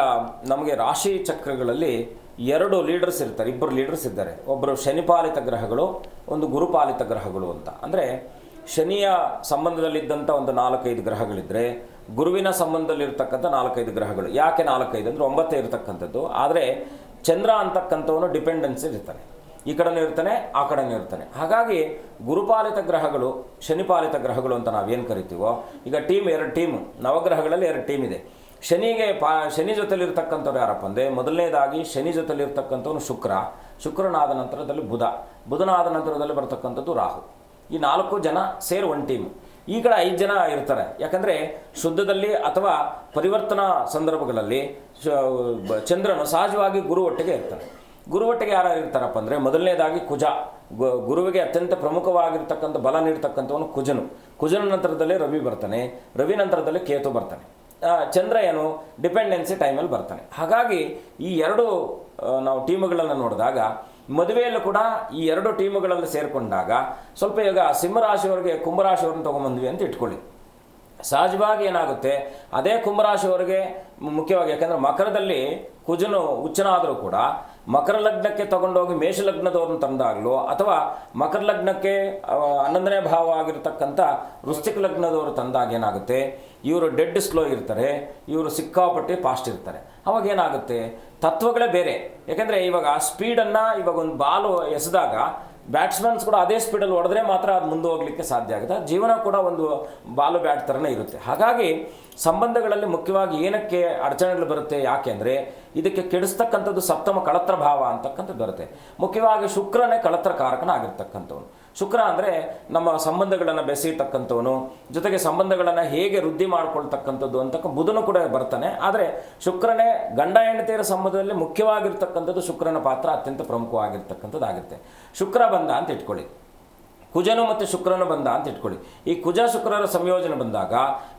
ನಮಗೆ ರಾಶಿ ಚಕ್ರಗಳಲ್ಲಿ 2 ಲೀಡರ್ಸ್ ಇರ್ತಾರೆ, 2 ಲೀಡರ್ಸ್ ಇದ್ದಾರೆ. ಒಬ್ಬರು ಶನಿಪಾಲಿತ ಗ್ರಹಗಳು, ಒಂದು ಗುರುಪಾಲಿತ ಗ್ರಹಗಳು ಅಂತ. ಅಂದರೆ ಶನಿಯ ಸಂಬಂಧದಲ್ಲಿದ್ದಂಥ ಒಂದು 4-5 ಗ್ರಹಗಳಿದ್ದರೆ ಗುರುವಿನ ಸಂಬಂಧದಲ್ಲಿರ್ತಕ್ಕಂಥ 4-5 ಗ್ರಹಗಳು. ಯಾಕೆ 4-5 ಅಂದರೆ 9 ಇರತಕ್ಕಂಥದ್ದು. ಆದರೆ ಚಂದ್ರ ಅಂತಕ್ಕಂಥವನು ಡಿಪೆಂಡೆನ್ಸಿ ಇರ್ತಾನೆ, ಈ ಕಡೆನೂ ಇರ್ತಾನೆ ಆ ಕಡೆನೂ ಇರ್ತಾನೆ. ಹಾಗಾಗಿ ಗುರುಪಾಲಿತ ಗ್ರಹಗಳು ಶನಿಪಾಲಿತ ಗ್ರಹಗಳು ಅಂತ ನಾವೇನು ಕರಿತೀವೋ, ಈಗ 2 ಟೀಮು ನವಗ್ರಹಗಳಲ್ಲಿ 2 ಟೀಮ್ ಇದೆ. ಶನಿ ಜೊತೆಲಿರ್ತಕ್ಕಂಥವ್ರು ಯಾರಪ್ಪ ಅಂದರೆ ಮೊದಲನೇದಾಗಿ ಶನಿ ಜೊತೆಲಿರ್ತಕ್ಕಂಥವನು ಶುಕ್ರನಾದ ನಂತರದಲ್ಲಿ ಬುಧನಾದ ನಂತರದಲ್ಲಿ ಬರ್ತಕ್ಕಂಥದ್ದು ರಾಹು. ಈ 4 ಜನ ಸೇರಿ ಒಂದು ಟೀಮು. ಈ ಕಡೆ 5 ಜನ ಇರ್ತಾರೆ. ಯಾಕಂದರೆ ಶುದ್ಧದಲ್ಲಿ ಅಥವಾ ಪರಿವರ್ತನಾ ಸಂದರ್ಭಗಳಲ್ಲಿ ಚಂದ್ರನು ಸಹಜವಾಗಿ ಗುರು ಒಟ್ಟಿಗೆ ಇರ್ತಾನೆ. ಗುರು ಒಟ್ಟಿಗೆ ಯಾರು ಇರ್ತಾರಪ್ಪ ಅಂದರೆ ಮೊದಲನೇದಾಗಿ ಕುಜ, ಗುರುವಿಗೆ ಅತ್ಯಂತ ಪ್ರಮುಖವಾಗಿರ್ತಕ್ಕಂಥ ಬಲ ನೀಡ್ತಕ್ಕಂಥವನು ಕುಜನ ನಂತರದಲ್ಲಿ ರವಿ ಬರ್ತಾನೆ, ರವಿ ನಂತರದಲ್ಲಿ ಕೇತು ಬರ್ತಾನೆ. ಚಂದ್ರ ಏನು ಡಿಪೆಂಡೆನ್ಸಿ ಟೈಮಲ್ಲಿ ಬರ್ತಾನೆ. ಹಾಗಾಗಿ ಈ 2 ನಾವು ಟೀಮುಗಳನ್ನು ನೋಡಿದಾಗ ಮದುವೆಯಲ್ಲೂ ಕೂಡ ಈ 2 ಟೀಮುಗಳಲ್ಲಿ ಸೇರಿಕೊಂಡಾಗ ಸ್ವಲ್ಪ ಈಗ ಸಿಂಹರಾಶಿಯವರಿಗೆ ಕುಂಭರಾಶಿಯವ್ರನ್ನ ತೊಗೊಂಬಂದ್ವಿ ಅಂತ ಇಟ್ಕೊಳ್ಳಿ. ಸಹಜವಾಗಿ ಏನಾಗುತ್ತೆ, ಅದೇ ಕುಂಭರಾಶಿಯವರಿಗೆ ಮುಖ್ಯವಾಗಿ ಯಾಕಂದರೆ ಮಕರದಲ್ಲಿ ಕುಜನು ಉಚ್ಚನಾದರೂ ಕೂಡ ಮಕರ ಲಗ್ನಕ್ಕೆ ತಗೊಂಡೋಗಿ ಮೇಷ ಲಗ್ನದವ್ರನ್ನ ತಂದಾಗಲೂ ಅಥವಾ ಮಕರ ಲಗ್ನಕ್ಕೆ 11ನೇ ಭಾವ ಆಗಿರ್ತಕ್ಕಂಥ ವೃಶ್ಚಿಕ ಲಗ್ನದವರು ತಂದಾಗ ಏನಾಗುತ್ತೆ, ಇವರು ಡೆಡ್ ಸ್ಲೋ ಇರ್ತಾರೆ, ಇವರು ಸಿಕ್ಕಾಪಟ್ಟೆ ಫಾಸ್ಟ್ ಇರ್ತಾರೆ. ಅವಾಗ ಏನಾಗುತ್ತೆ, ತತ್ವಗಳೇ ಬೇರೆ. ಯಾಕೆಂದರೆ ಇವಾಗ ಸ್ಪೀಡನ್ನು ಇವಾಗ ಒಂದು ಬಾಲು ಎಸೆದಾಗ ಬ್ಯಾಟ್ಸ್ಮನ್ಸ್ ಕೂಡ ಅದೇ ಸ್ಪೀಡಲ್ಲಿ ಹೊಡೆದ್ರೆ ಮಾತ್ರ ಅದು ಮುಂದೆ ಹೋಗಲಿಕ್ಕೆ ಸಾಧ್ಯ ಆಗುತ್ತೆ. ಜೀವನ ಕೂಡ ಒಂದು ಬಾಲು ಬ್ಯಾಟ್ ಥರನೇ ಇರುತ್ತೆ. ಹಾಗಾಗಿ ಸಂಬಂಧಗಳಲ್ಲಿ ಮುಖ್ಯವಾಗಿ ಏನಕ್ಕೆ ಅಡಚಣೆಗಳು ಬರುತ್ತೆ, ಯಾಕೆ ಅಂದರೆ ಇದಕ್ಕೆ ಕೆಡಿಸ್ತಕ್ಕಂಥದ್ದು ಸಪ್ತಮ ಕಳತ್ರ ಭಾವ ಅಂತಕ್ಕಂಥದ್ದು ಬರುತ್ತೆ. ಮುಖ್ಯವಾಗಿ ಶುಕ್ರನೇ ಕಳತ್ರ ಕಾರಕನಾಗಿರ್ತಕ್ಕಂಥವನು. ಶುಕ್ರ ಅಂದರೆ ನಮ್ಮ ಸಂಬಂಧಗಳನ್ನು ಬೆಸೆಯತಕ್ಕಂಥವನು, ಜೊತೆಗೆ ಸಂಬಂಧಗಳನ್ನು ಹೇಗೆ ವೃದ್ಧಿ ಮಾಡ್ಕೊಳ್ತಕ್ಕಂಥದ್ದು ಅಂತಕ್ಕ ಬುಧನು ಕೂಡ ಬರ್ತಾನೆ. ಆದರೆ ಶುಕ್ರನೇ ಗಂಡ ಹೆಂಡತಿಯರ ಸಂಬಂಧದಲ್ಲಿ ಮುಖ್ಯವಾಗಿರ್ತಕ್ಕಂಥದ್ದು ಶುಕ್ರನ ಪಾತ್ರ ಅತ್ಯಂತ ಪ್ರಮುಖವಾಗಿರ್ತಕ್ಕಂಥದ್ದಾಗುತ್ತೆ. ಶುಕ್ರ ಬಂದ ಅಂತ ಇಟ್ಕೊಳ್ಳಿ, ಕುಜನು ಮತ್ತು ಶುಕ್ರನು ಬಂದ ಅಂತ ಇಟ್ಕೊಳ್ಳಿ. ಈ ಕುಜ ಶುಕ್ರರ ಸಂಯೋಜನೆ ಬಂದಾಗ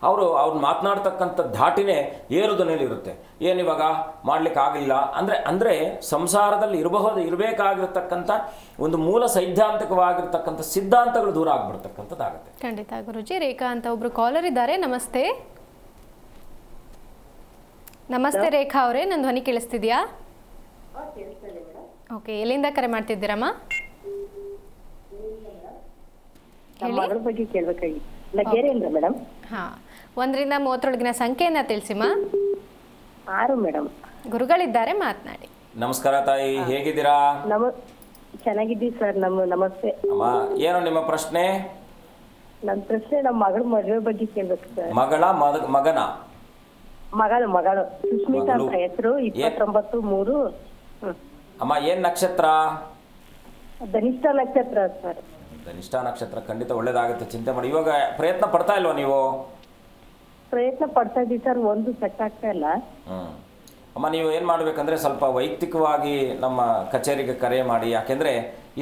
ಅವ್ರು ಮಾತನಾಡ್ತಕ್ಕಂಥ ಧಾಟಿನೇ ಏರುದನೇಲಿರುತ್ತೆ. ಏನಿವಾಗ ಮಾಡ್ಲಿಕ್ಕೆ ಆಗಲಿಲ್ಲ ಅಂದರೆ ಸಂಸಾರದಲ್ಲಿ ಇರಬೇಕಾಗಿರ್ತಕ್ಕಂಥ ಒಂದು ಮೂಲ ಸೈದ್ಧಾಂತಿಕವಾಗಿರ್ತಕ್ಕಂಥ ಸಿದ್ಧಾಂತಗಳು ದೂರ ಆಗ್ಬಿಡ್ತಕ್ಕಂಥದ್ದಾಗುತ್ತೆ. ಖಂಡಿತ ಗುರುಜಿ. ರೇಖಾ ಅಂತ ಒಬ್ರು ಕಾಲರ್ ಇದ್ದಾರೆ. ನಮಸ್ತೆ. ನಮಸ್ತೆ ರೇಖಾ ಅವರೇ, ನನ್ನ ಧ್ವನಿ ಕೇಳಿಸ್ತಿದ್ಯಾ? ಓಕೆ, ಎಲ್ಲಿಂದ ಕರೆ ಮಾಡ್ತಿದ್ದೀರಮ್ಮ? ಮಗಳ ಬಗ್ಗೆ ಕೇಳಬೇಕಾಗಿತ್ತು. ಲಗೇರಿಯಿಂದ ಮೇಡಮ್. ಹಾ, 1ರಿಂದ 30ರೊಳಗಿನ ಸಂಖ್ಯೆಯನ್ನ ತಿಳಿಸಿಮ್ಮ. 6 ಮೇಡಮ್. ಗುರುಗಳಿದ್ದಾರೆ, ಮಾತನಾಡಿ. ನಮಸ್ಕಾರ ತಾಯಿ, ಹೇಗಿದ್ದೀರಾ? ಚೆನ್ನಾಗಿದ್ದೀವಿ ಸರ್. ನಮಸ್ತೆ ಅಮ್ಮ. ಏನು ನಿಮ್ಮ ಪ್ರಶ್ನೆ? ನನ್ನ ಪ್ರಶ್ನೆ ನಮ್ಮ ಮಗಳ ಮದುವೆ ಬಗ್ಗೆ ಕೇಳ್ಬೇಕು ಸರ್. ಮಗನ ಮಗಳು ಸುಸ್ಮಿತಾ ಅಂತ ಹೆಸರು. 29/3. ಅಮ್ಮ, ಏನ್ ನಕ್ಷತ್ರ? ಧನಿಷ್ಠ ನಕ್ಷತ್ರ ಸರ್. ಧನಿಷ್ಠ ನಕ್ಷತ್ರ. ಖಂಡಿತ ಒಳ್ಳೇದಾಗುತ್ತೆ, ಚಿಂತೆ ಮಾಡಿ. ಇವಾಗ ಪ್ರಯತ್ನ ಪಡ್ತಾ ಇಲ್ವಾ ನೀವು? ಪ್ರಯತ್ನ ಪಡ್ತಾ ಇದ್ದೀವಿ ಸರ್, ಒಂದು ಸೆಟ್ ಆಗ್ತಾ ಇಲ್ಲ. ಅಮ್ಮ ನೀವು ಏನು ಮಾಡಬೇಕಂದ್ರೆ ಸ್ವಲ್ಪ ವೈಯಕ್ತಿಕವಾಗಿ ನಮ್ಮ ಕಚೇರಿಗೆ ಕರೆ ಮಾಡಿ, ಯಾಕೆಂದರೆ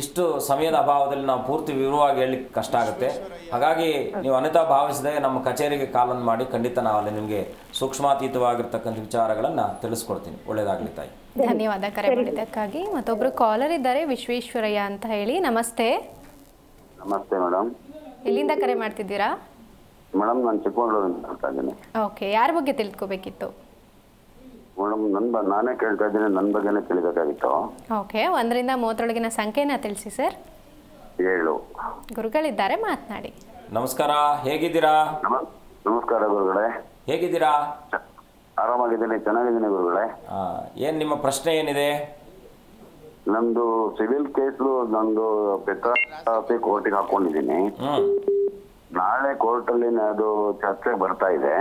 ಇಷ್ಟು ಸಮಯದ ಅಭಾವದಲ್ಲಿ ನಾವು ಪೂರ್ತಿ ವಿವರವಾಗಿ ಹೇಳಲಿಕ್ಕೆ ಕಷ್ಟ ಆಗುತ್ತೆ. ಹಾಗಾಗಿ ನೀವು ಅನ್ಯತಾ ಭಾವಿಸದೆ ನಮ್ಮ ಕಚೇರಿಗೆ ಕಾಲನ್ನು ಮಾಡಿ, ಖಂಡಿತ ನಾವು ಅಲ್ಲಿ ನಿಮಗೆ ಸೂಕ್ಷ್ಮಾತೀತವಾಗಿರ್ತಕ್ಕಂಥ ವಿಚಾರಗಳನ್ನು ತಿಳಿಸ್ಕೊಡ್ತೀನಿ. ಒಳ್ಳೆಯದಾಗಲಿ ತಾಯಿ. ಧನ್ಯವಾದ ಕರೆ ಮಾಡಿದ್ದಕ್ಕಾಗಿ. ಮತ್ತೊಬ್ಬರು ಕಾಲರ್ ಇದ್ದಾರೆ, ವಿಶ್ವೇಶ್ವರಯ್ಯ ಅಂತ ಹೇಳಿ. ನಮಸ್ತೆ. ನಮಸ್ತೆ ಮೇಡಮ್. ಎಲ್ಲಿಂದ ಕರೆ ಮಾಡ್ತಿದ್ದೀರಾ? ಮೇಡಮ್ ನಾನು ಚಿಕ್ಕಮಗಳೂರಿಂದ ಮಾಡ್ತಾ ಇದ್ದೀನಿ. ಓಕೆ, ಯಾರ ಬಗ್ಗೆ ತಿಳ್ಕೊಬೇಕಿತ್ತು? ಮೇಡಮ್ ನಾನೇ ಕೇಳ್ತಾ ಇದ್ದೀನಿ, ನನ್ನ ಬಗ್ಗೆನೇ ತಿಳಿಬೇಕಾಗಿತ್ತು. ಓಕೆ, 1ರಿಂದ 30 ಸಂಖ್ಯೆನ ತಿಳಿಸಿ ಸರ್. 7. ಗುರುಗಳಿದ್ದಾರೆ, ಮಾತನಾಡಿ. ನಮಸ್ಕಾರ, ಹೇಗಿದ್ದೀರಾ? ನಮಸ್ಕಾರ ಗುರುಗಳೇ. ಹೇಗಿದ್ದೀರಾ? ಆರಾಮಾಗಿದ್ದೀನಿ, ಚೆನ್ನಾಗಿದ್ದೀನಿ ಗುರುಗಳೇ. ಏನು ನಿಮ್ಮ ಪ್ರಶ್ನೆ ಏನಿದೆ? ನಂದು ಸಿವಿಲ್ ಕೇಸು, ನಂದು ಪೆತ್ರಾಪಿ ಕೋರ್ಟಿಗೆ ಹಾಕೊಂಡಿದ್ದೀನಿ. ನಾಳೆ ಕೋರ್ಟಲ್ಲಿ ಅದು ಚರ್ಚೆ ಬರ್ತಾ ಇದೆ.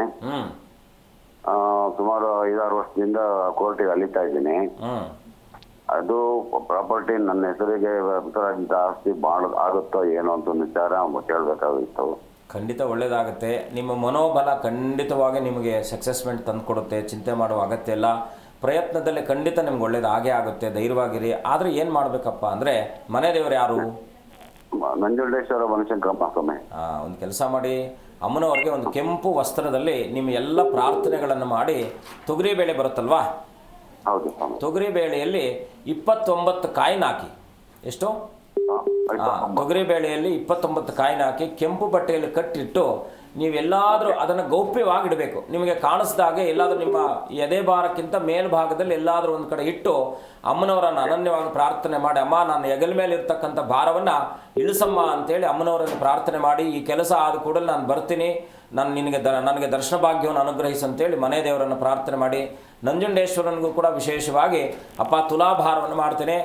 ಸುಮಾರು 5-6 ವರ್ಷದಿಂದ ಕೋರ್ಟಿಗೆ ಅಲಿತಾ ಇದ್ದೀನಿ. ಅದು ಪ್ರಾಪರ್ಟಿ ನನ್ನ ಹೆಸರಿಗೆ ಆಸ್ತಿ ಆಗುತ್ತೋ ಏನೋ ಅಂತ ಒಂದು ವಿಚಾರ ಕೇಳಬೇಕಾಗಿತ್ತು. ಖಂಡಿತ ಒಳ್ಳೆಯದಾಗುತ್ತೆ. ನಿಮ್ಮ ಮನೋಬಲ ಖಂಡಿತವಾಗಿ ನಿಮಗೆ ಸಕ್ಸಸ್ಮೆಂಟ್ ತಂದು ಕೊಡುತ್ತೆ. ಚಿಂತೆ ಮಾಡುವ ಅಗತ್ಯ ಇಲ್ಲ. ಪ್ರಯತ್ನದಲ್ಲಿ ಖಂಡಿತ ನಿಮ್ಗೆ ಒಳ್ಳೇದು ಆಗೇ ಆಗುತ್ತೆ. ಧೈರ್ಯವಾಗಿರಿ. ಆದರೆ ಏನು ಮಾಡಬೇಕಪ್ಪ ಅಂದರೆ, ಮನೆ ದೇವರು ಯಾರು? ನಂಜುಂಡೇಶ್ವರ ಬನಶಂಕರಪ್ಪ ಸ್ವಾಮಿ. ಒಂದು ಕೆಲಸ ಮಾಡಿ, ಅಮ್ಮನವ್ರಿಗೆ ಒಂದು ಕೆಂಪು ವಸ್ತ್ರದಲ್ಲಿ ನಿಮ್ಮ ಎಲ್ಲ ಪ್ರಾರ್ಥನೆಗಳನ್ನು ಮಾಡಿ, ತೊಗರಿಬೇಳೆ ಬರುತ್ತಲ್ವಾ? ಹೌದು. ತೊಗರಿಬೇಳೆಯಲ್ಲಿ 29 ಕಾಯಿನ ಹಾಕಿ. ಎಷ್ಟು? ತೊಗರಿಬೇಳೆಯಲ್ಲಿ 29 ಕಾಯಿನ ಹಾಕಿ ಕೆಂಪು ಬಟ್ಟೆಯಲ್ಲಿ ಕಟ್ಟಿಟ್ಟು ನೀವೆಲ್ಲಾದರೂ ಅದನ್ನು ಗೌಪ್ಯವಾಗಿಡಬೇಕು. ನಿಮಗೆ ಕಾಣಿಸ್ದಾಗೆ ಎಲ್ಲಾದರೂ ನಿಮ್ಮ ಎದೆ ಭಾರಕ್ಕಿಂತ ಮೇಲ್ಭಾಗದಲ್ಲಿ ಎಲ್ಲಾದರೂ ಒಂದು ಕಡೆ ಇಟ್ಟು ಅಮ್ಮನವರನ್ನು ಅನನ್ಯವಾಗಿ ಪ್ರಾರ್ಥನೆ ಮಾಡಿ, ಅಮ್ಮ ನನ್ನ ಹೆಗಲ ಮೇಲೆ ಇರ್ತಕ್ಕಂಥ ಭಾರವನ್ನು ಇಳಿಸಮ್ಮ ಅಂತೇಳಿ ಅಮ್ಮನವರನ್ನು ಪ್ರಾರ್ಥನೆ ಮಾಡಿ, ಈ ಕೆಲಸ ಆದ ಕೂಡಲೇ ನಾನು ಬರ್ತೀನಿ, ನನಗೆ ದರ್ಶನ ಭಾಗ್ಯವನ್ನು ಅನುಗ್ರಹಿಸಿ ಅಂತೇಳಿ ಮನೆ ದೇವರನ್ನು ಪ್ರಾರ್ಥನೆ ಮಾಡಿ, ನಂಜುಂಡೇಶ್ವರನಿಗೂ ಕೂಡ ವಿಶೇಷವಾಗಿ ಅಪ್ಪ ತುಲಾಭಾರವನ್ನು ಮಾಡ್ತೇನೆ,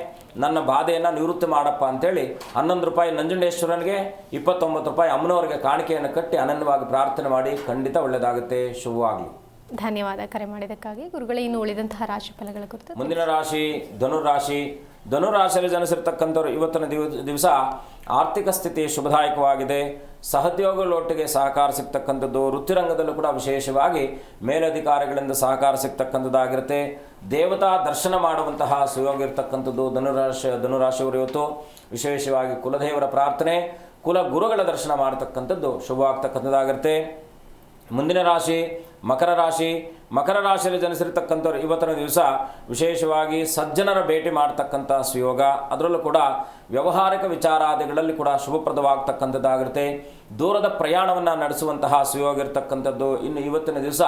ನನ್ನ ಬಾಧೆಯನ್ನು ನಿವೃತ್ತಿ ಮಾಡಪ್ಪ ಅಂತೇಳಿ 11 ರೂಪಾಯಿ ನಂಜುಂಡೇಶ್ವರನಿಗೆ, 29 ರೂಪಾಯಿ ಅಮ್ಮನವರಿಗೆ ಕಾಣಿಕೆಯನ್ನು ಕಟ್ಟಿ ಅನನ್ಯವಾಗಿ ಪ್ರಾರ್ಥನೆ ಮಾಡಿ. ಖಂಡಿತ ಒಳ್ಳೆಯದಾಗುತ್ತೆ. ಶುಭವಾಗಲಿ. ಧನ್ಯವಾದ ಕರೆ ಮಾಡಿದ್ದಕ್ಕಾಗಿ. ಗುರುಗಳೇ, ಇನ್ನು ಉಳಿದಂತಹ ರಾಶಿ ಫಲಗಳ ಕುರಿತು. ಮುಂದಿನ ರಾಶಿ ಧನುರಾಶಿ. ಧನುರಾಶಿಯಲ್ಲಿ ಜನಿಸಿರ್ತಕ್ಕಂಥವ್ರು ಇವತ್ತಿನ ದಿವಸ ಆರ್ಥಿಕ ಸ್ಥಿತಿ ಶುಭದಾಯಕವಾಗಿದೆ. ಸಹೋದ್ಯೋಗಗಳೊಟ್ಟಿಗೆ ಸಹಕಾರ ಸಿಗ್ತಕ್ಕಂಥದ್ದು. ವೃತ್ತಿರಂಗದಲ್ಲೂ ಕೂಡ ವಿಶೇಷವಾಗಿ ಮೇಲಧಿಕಾರಿಗಳಿಂದ ಸಹಕಾರ ಸಿಗ್ತಕ್ಕಂಥದ್ದಾಗಿರುತ್ತೆ. ದೇವತಾ ದರ್ಶನ ಮಾಡುವಂತಹ ಸುಯೋಗ ಇರ್ತಕ್ಕಂಥದ್ದು ಧನುರಾಶಿಯವರು ಇವತ್ತು ವಿಶೇಷವಾಗಿ ಕುಲದೇವರ ಪ್ರಾರ್ಥನೆ, ಕುಲ ಗುರುಗಳ ದರ್ಶನ ಮಾಡತಕ್ಕಂಥದ್ದು ಶುಭವಾಗ್ತಕ್ಕಂಥದ್ದಾಗಿರುತ್ತೆ. ಮುಂದಿನ ರಾಶಿ ಮಕರ ರಾಶಿ. ಮಕರ ರಾಶಿಯಲ್ಲಿ ಜನಿಸಿರ್ತಕ್ಕಂಥವ್ರು ಇವತ್ತಿನ ದಿವಸ ವಿಶೇಷವಾಗಿ ಸಜ್ಜನರ ಭೇಟಿ ಮಾಡ್ತಕ್ಕಂಥ ಸುಯೋಗ, ಅದರಲ್ಲೂ ಕೂಡ ವ್ಯವಹಾರಿಕ ವಿಚಾರಾದಿಗಳಲ್ಲಿ ಕೂಡ ಶುಭಪ್ರದವಾಗ್ತಕ್ಕಂಥದ್ದಾಗಿರುತ್ತೆ. ದೂರದ ಪ್ರಯಾಣವನ್ನು ನಡೆಸುವಂತಹ ಸುಯೋಗ ಇರ್ತಕ್ಕಂಥದ್ದು. ಇನ್ನು ಇವತ್ತಿನ ದಿವಸ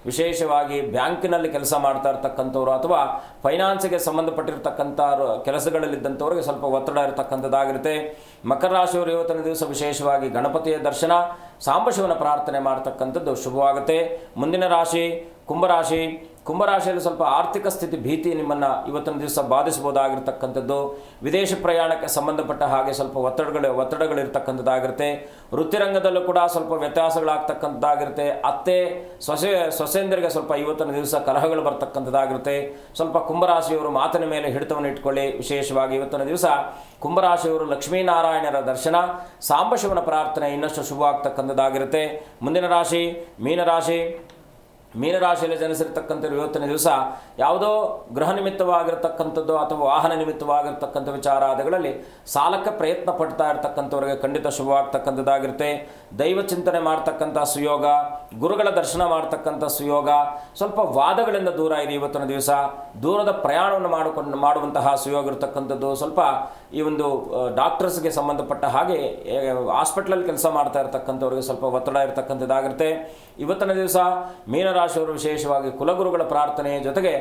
ವಿಶೇಷವಾಗಿ ಬ್ಯಾಂಕಿನಲ್ಲಿ ಕೆಲಸ ಮಾಡ್ತಾ ಇರ್ತಕ್ಕಂಥವ್ರು ಅಥವಾ ಫೈನಾನ್ಸಿಗೆ ಸಂಬಂಧಪಟ್ಟಿರ್ತಕ್ಕಂಥ ಕೆಲಸಗಳಲ್ಲಿದ್ದಂಥವ್ರಿಗೆ ಸ್ವಲ್ಪ ಒತ್ತಡ ಇರತಕ್ಕಂಥದ್ದಾಗಿರುತ್ತೆ. ಮಕರ ರಾಶಿಯವರು ಇವತ್ತಿನ ದಿವಸ ವಿಶೇಷವಾಗಿ ಗಣಪತಿಯ ದರ್ಶನ, ಸಾಂಬಶಿವನ ಪ್ರಾರ್ಥನೆ ಮಾಡ್ತಕ್ಕಂಥದ್ದು ಶುಭವಾಗುತ್ತೆ. ಮುಂದಿನ ರಾಶಿ ಕುಂಭರಾಶಿ. ಕುಂಭರಾಶಿಯಲ್ಲಿ ಸ್ವಲ್ಪ ಆರ್ಥಿಕ ಸ್ಥಿತಿ ಭೀತಿ ನಿಮ್ಮನ್ನು ಇವತ್ತಿನ ದಿವಸ ಬಾಧಿಸಬಹುದಾಗಿರ್ತಕ್ಕಂಥದ್ದು. ವಿದೇಶ ಪ್ರಯಾಣಕ್ಕೆ ಸಂಬಂಧಪಟ್ಟ ಹಾಗೆ ಸ್ವಲ್ಪ ಒತ್ತಡಗಳಿರ್ತಕ್ಕಂಥದ್ದಾಗಿರುತ್ತೆ. ವೃತ್ತಿರಂಗದಲ್ಲೂ ಕೂಡ ಸ್ವಲ್ಪ ವ್ಯತ್ಯಾಸಗಳಾಗ್ತಕ್ಕಂಥದ್ದಾಗಿರುತ್ತೆ. ಅತ್ತೆ ಸೊಸೆಯಂದರಿಗೆ ಸ್ವಲ್ಪ ಇವತ್ತಿನ ದಿವಸ ಕಲಹಗಳು ಬರ್ತಕ್ಕಂಥದ್ದಾಗಿರುತ್ತೆ. ಸ್ವಲ್ಪ ಕುಂಭರಾಶಿಯವರು ಮಾತಿನ ಮೇಲೆ ಹಿಡಿತವನ್ನು ಇಟ್ಕೊಳ್ಳಿ. ವಿಶೇಷವಾಗಿ ಇವತ್ತಿನ ದಿವಸ ಕುಂಭರಾಶಿಯವರು ಲಕ್ಷ್ಮೀನಾರಾಯಣರ ದರ್ಶನ, ಸಾಂಬಶಿವನ ಪ್ರಾರ್ಥನೆ ಇನ್ನಷ್ಟು ಶುಭವಾಗ್ತಕ್ಕಂಥದ್ದಾಗಿರುತ್ತೆ. ಮುಂದಿನ ರಾಶಿ ಮೀನರಾಶಿ. ಮೀನರಾಶಿಯಲ್ಲಿ ಜನಿಸಿರ್ತಕ್ಕಂಥವ್ರು ಇವತ್ತಿನ ದಿವಸ ಯಾವುದೋ ಗೃಹ ನಿಮಿತ್ತವಾಗಿರ್ತಕ್ಕಂಥದ್ದು ಅಥವಾ ವಾಹನ ನಿಮಿತ್ತವಾಗಿರ್ತಕ್ಕಂಥ ವಿಚಾರಾದಿಗಳಲ್ಲಿ ಸಾಲಕ್ಕೆ ಪ್ರಯತ್ನ ಪಡ್ತಾ ಇರ್ತಕ್ಕಂಥವ್ರಿಗೆ ಖಂಡಿತ ಶುಭವಾಗ್ತಕ್ಕಂಥದ್ದಾಗಿರುತ್ತೆ. ದೈವ ಚಿಂತನೆ ಮಾಡ್ತಕ್ಕಂಥ ಸುಯೋಗ, ಗುರುಗಳ ದರ್ಶನ ಮಾಡ್ತಕ್ಕಂಥ ಸುಯೋಗ. ಸ್ವಲ್ಪ ವಾದಗಳಿಂದ ದೂರ ಇದೆ ಇವತ್ತಿನ ದಿವಸ. ದೂರದ ಪ್ರಯಾಣವನ್ನು ಮಾಡುವಂತಹ ಸುಯೋಗ ಇರ್ತಕ್ಕಂಥದ್ದು. ಸ್ವಲ್ಪ ಈ ಒಂದು ಡಾಕ್ಟರ್ಸ್ಗೆ ಸಂಬಂಧಪಟ್ಟ ಹಾಗೆ ಹಾಸ್ಪಿಟ್ಲಲ್ಲಿ ಕೆಲಸ ಮಾಡ್ತಾ ಇರ್ತಕ್ಕಂಥವ್ರಿಗೆ ಸ್ವಲ್ಪ ಒತ್ತಡ ಇರತಕ್ಕಂಥದ್ದಾಗಿರುತ್ತೆ. ಇವತ್ತಿನ ದಿವಸ ಮೀನರಾಶಿಯವರು ವಿಶೇಷವಾಗಿ ಕುಲಗುರುಗಳ ಪ್ರಾರ್ಥನೆ ಜೊತೆಗೆ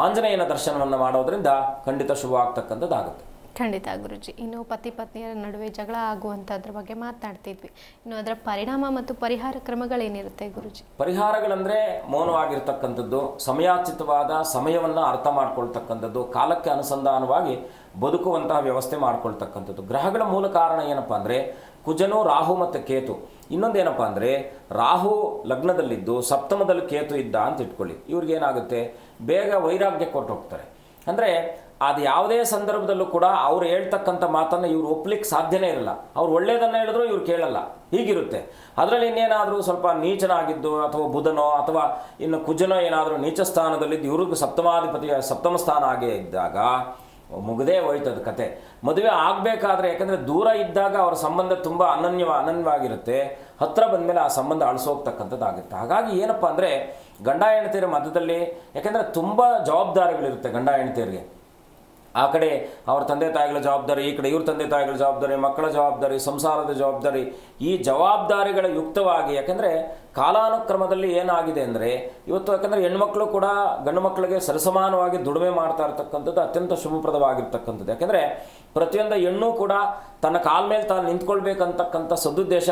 ಆಂಜನೇಯನ ದರ್ಶನವನ್ನು ಮಾಡೋದ್ರಿಂದ ಖಂಡಿತ ಶುಭವಾಗ್ತಕ್ಕಂಥದ್ದಾಗುತ್ತೆ. ಖಂಡಿತ ಗುರುಜಿ. ಇನ್ನು ಪತಿ ಪತ್ನಿಯರ ನಡುವೆ ಜಗಳ ಆಗುವಂಥದ್ರ ಬಗ್ಗೆ ಮಾತನಾಡ್ತಿದ್ವಿ. ಇನ್ನು ಅದರ ಪರಿಣಾಮ ಮತ್ತು ಪರಿಹಾರ ಕ್ರಮಗಳೇನಿರುತ್ತೆ ಗುರುಜಿ? ಪರಿಹಾರಗಳಂದರೆ ಮೌನವಾಗಿರ್ತಕ್ಕಂಥದ್ದು, ಸಮಯೋಚಿತವಾದ ಸಮಯವನ್ನು ಅರ್ಥ ಮಾಡ್ಕೊಳ್ತಕ್ಕಂಥದ್ದು, ಕಾಲಕ್ಕೆ ಅನುಸಂಧಾನವಾಗಿ ಬದುಕುವಂತಹ ವ್ಯವಸ್ಥೆ ಮಾಡ್ಕೊಳ್ತಕ್ಕಂಥದ್ದು. ಗ್ರಹಗಳ ಮೂಲ ಕಾರಣ ಏನಪ್ಪ ಅಂದರೆ ಕುಜನು, ರಾಹು ಮತ್ತು ಕೇತು. ಇನ್ನೊಂದೇನಪ್ಪ ಅಂದರೆ ರಾಹು ಲಗ್ನದಲ್ಲಿದ್ದು ಸಪ್ತಮದಲ್ಲಿ ಕೇತು ಇದ್ದ ಅಂತ ಇಟ್ಕೊಳ್ಳಿ. ಇವ್ರಿಗೇನಾಗುತ್ತೆ, ಬೇಗ ವೈರಾಗ್ಯ ಕೊಟ್ಟು ಹೋಗ್ತಾರೆ. ಅಂದರೆ ಅದು ಯಾವುದೇ ಸಂದರ್ಭದಲ್ಲೂ ಕೂಡ ಅವ್ರು ಹೇಳ್ತಕ್ಕಂಥ ಮಾತನ್ನು ಇವ್ರು ಒಪ್ಲಿಕ್ಕೆ ಸಾಧ್ಯನೇ ಇರಲ್ಲ. ಅವ್ರು ಒಳ್ಳೇದನ್ನು ಹೇಳಿದ್ರು ಇವ್ರು ಕೇಳಲ್ಲ, ಹೀಗಿರುತ್ತೆ. ಅದರಲ್ಲಿ ಇನ್ನೇನಾದರೂ ಸ್ವಲ್ಪ ನೀಚನಾಗಿದ್ದು ಅಥವಾ ಬುಧನೋ ಅಥವಾ ಇನ್ನು ಕುಜನೋ ಏನಾದರೂ ನೀಚ ಸ್ಥಾನದಲ್ಲಿದ್ದು ಇವ್ರಿಗೂ ಸಪ್ತಮ ಸ್ಥಾನ ಆಗೇ ಇದ್ದಾಗ ಮುಗದೇ ಹೋಯ್ತದ ಕತೆ. ಮದುವೆ ಆಗಬೇಕಾದ್ರೆ ಯಾಕಂದರೆ ದೂರ ಇದ್ದಾಗ ಅವರ ಸಂಬಂಧ ತುಂಬ ಅನನ್ಯವಾಗಿರುತ್ತೆ, ಹತ್ತಿರ ಬಂದಮೇಲೆ ಆ ಸಂಬಂಧ ಅಳಿಸೋಗ್ತಕ್ಕಂಥದ್ದಾಗುತ್ತೆ. ಹಾಗಾಗಿ ಏನಪ್ಪ ಅಂದರೆ ಗಂಡ ಹೆಂಡತಿಯರ ಮಧ್ಯದಲ್ಲಿ ಯಾಕೆಂದರೆ ತುಂಬ ಜವಾಬ್ದಾರಿಗಳಿರುತ್ತೆ ಗಂಡ ಹೆಂಡತಿಯರಿಗೆ. ಆ ಕಡೆ ಅವ್ರ ತಂದೆ ತಾಯಿಗಳ ಜವಾಬ್ದಾರಿ, ಈ ಕಡೆ ಇವ್ರ ತಂದೆ ತಾಯಿಗಳ ಜವಾಬ್ದಾರಿ, ಮಕ್ಕಳ ಜವಾಬ್ದಾರಿ, ಸಂಸಾರದ ಜವಾಬ್ದಾರಿ. ಈ ಜವಾಬ್ದಾರಿಗಳ ಯುಕ್ತವಾಗಿ ಯಾಕೆಂದರೆ ಕಾಲಾನುಕ್ರಮದಲ್ಲಿ ಏನಾಗಿದೆ ಅಂದರೆ ಇವತ್ತು ಯಾಕಂದರೆ ಹೆಣ್ಮಕ್ಳು ಕೂಡ ಗಂಡು ಮಕ್ಕಳಿಗೆ ಸರಿಸಮಾನವಾಗಿ ದುಡಿಮೆ ಮಾಡ್ತಾ ಇರ್ತಕ್ಕಂಥದ್ದು ಅತ್ಯಂತ ಶುಭಪ್ರದವಾಗಿರ್ತಕ್ಕಂಥದ್ದು. ಯಾಕೆಂದರೆ ಪ್ರತಿಯೊಂದು ಹೆಣ್ಣು ಕೂಡ ತನ್ನ ಕಾಲ ಮೇಲೆ ತಾನು ನಿಂತ್ಕೊಳ್ಬೇಕಂತಕ್ಕಂಥ ಸದುದ್ದೇಶ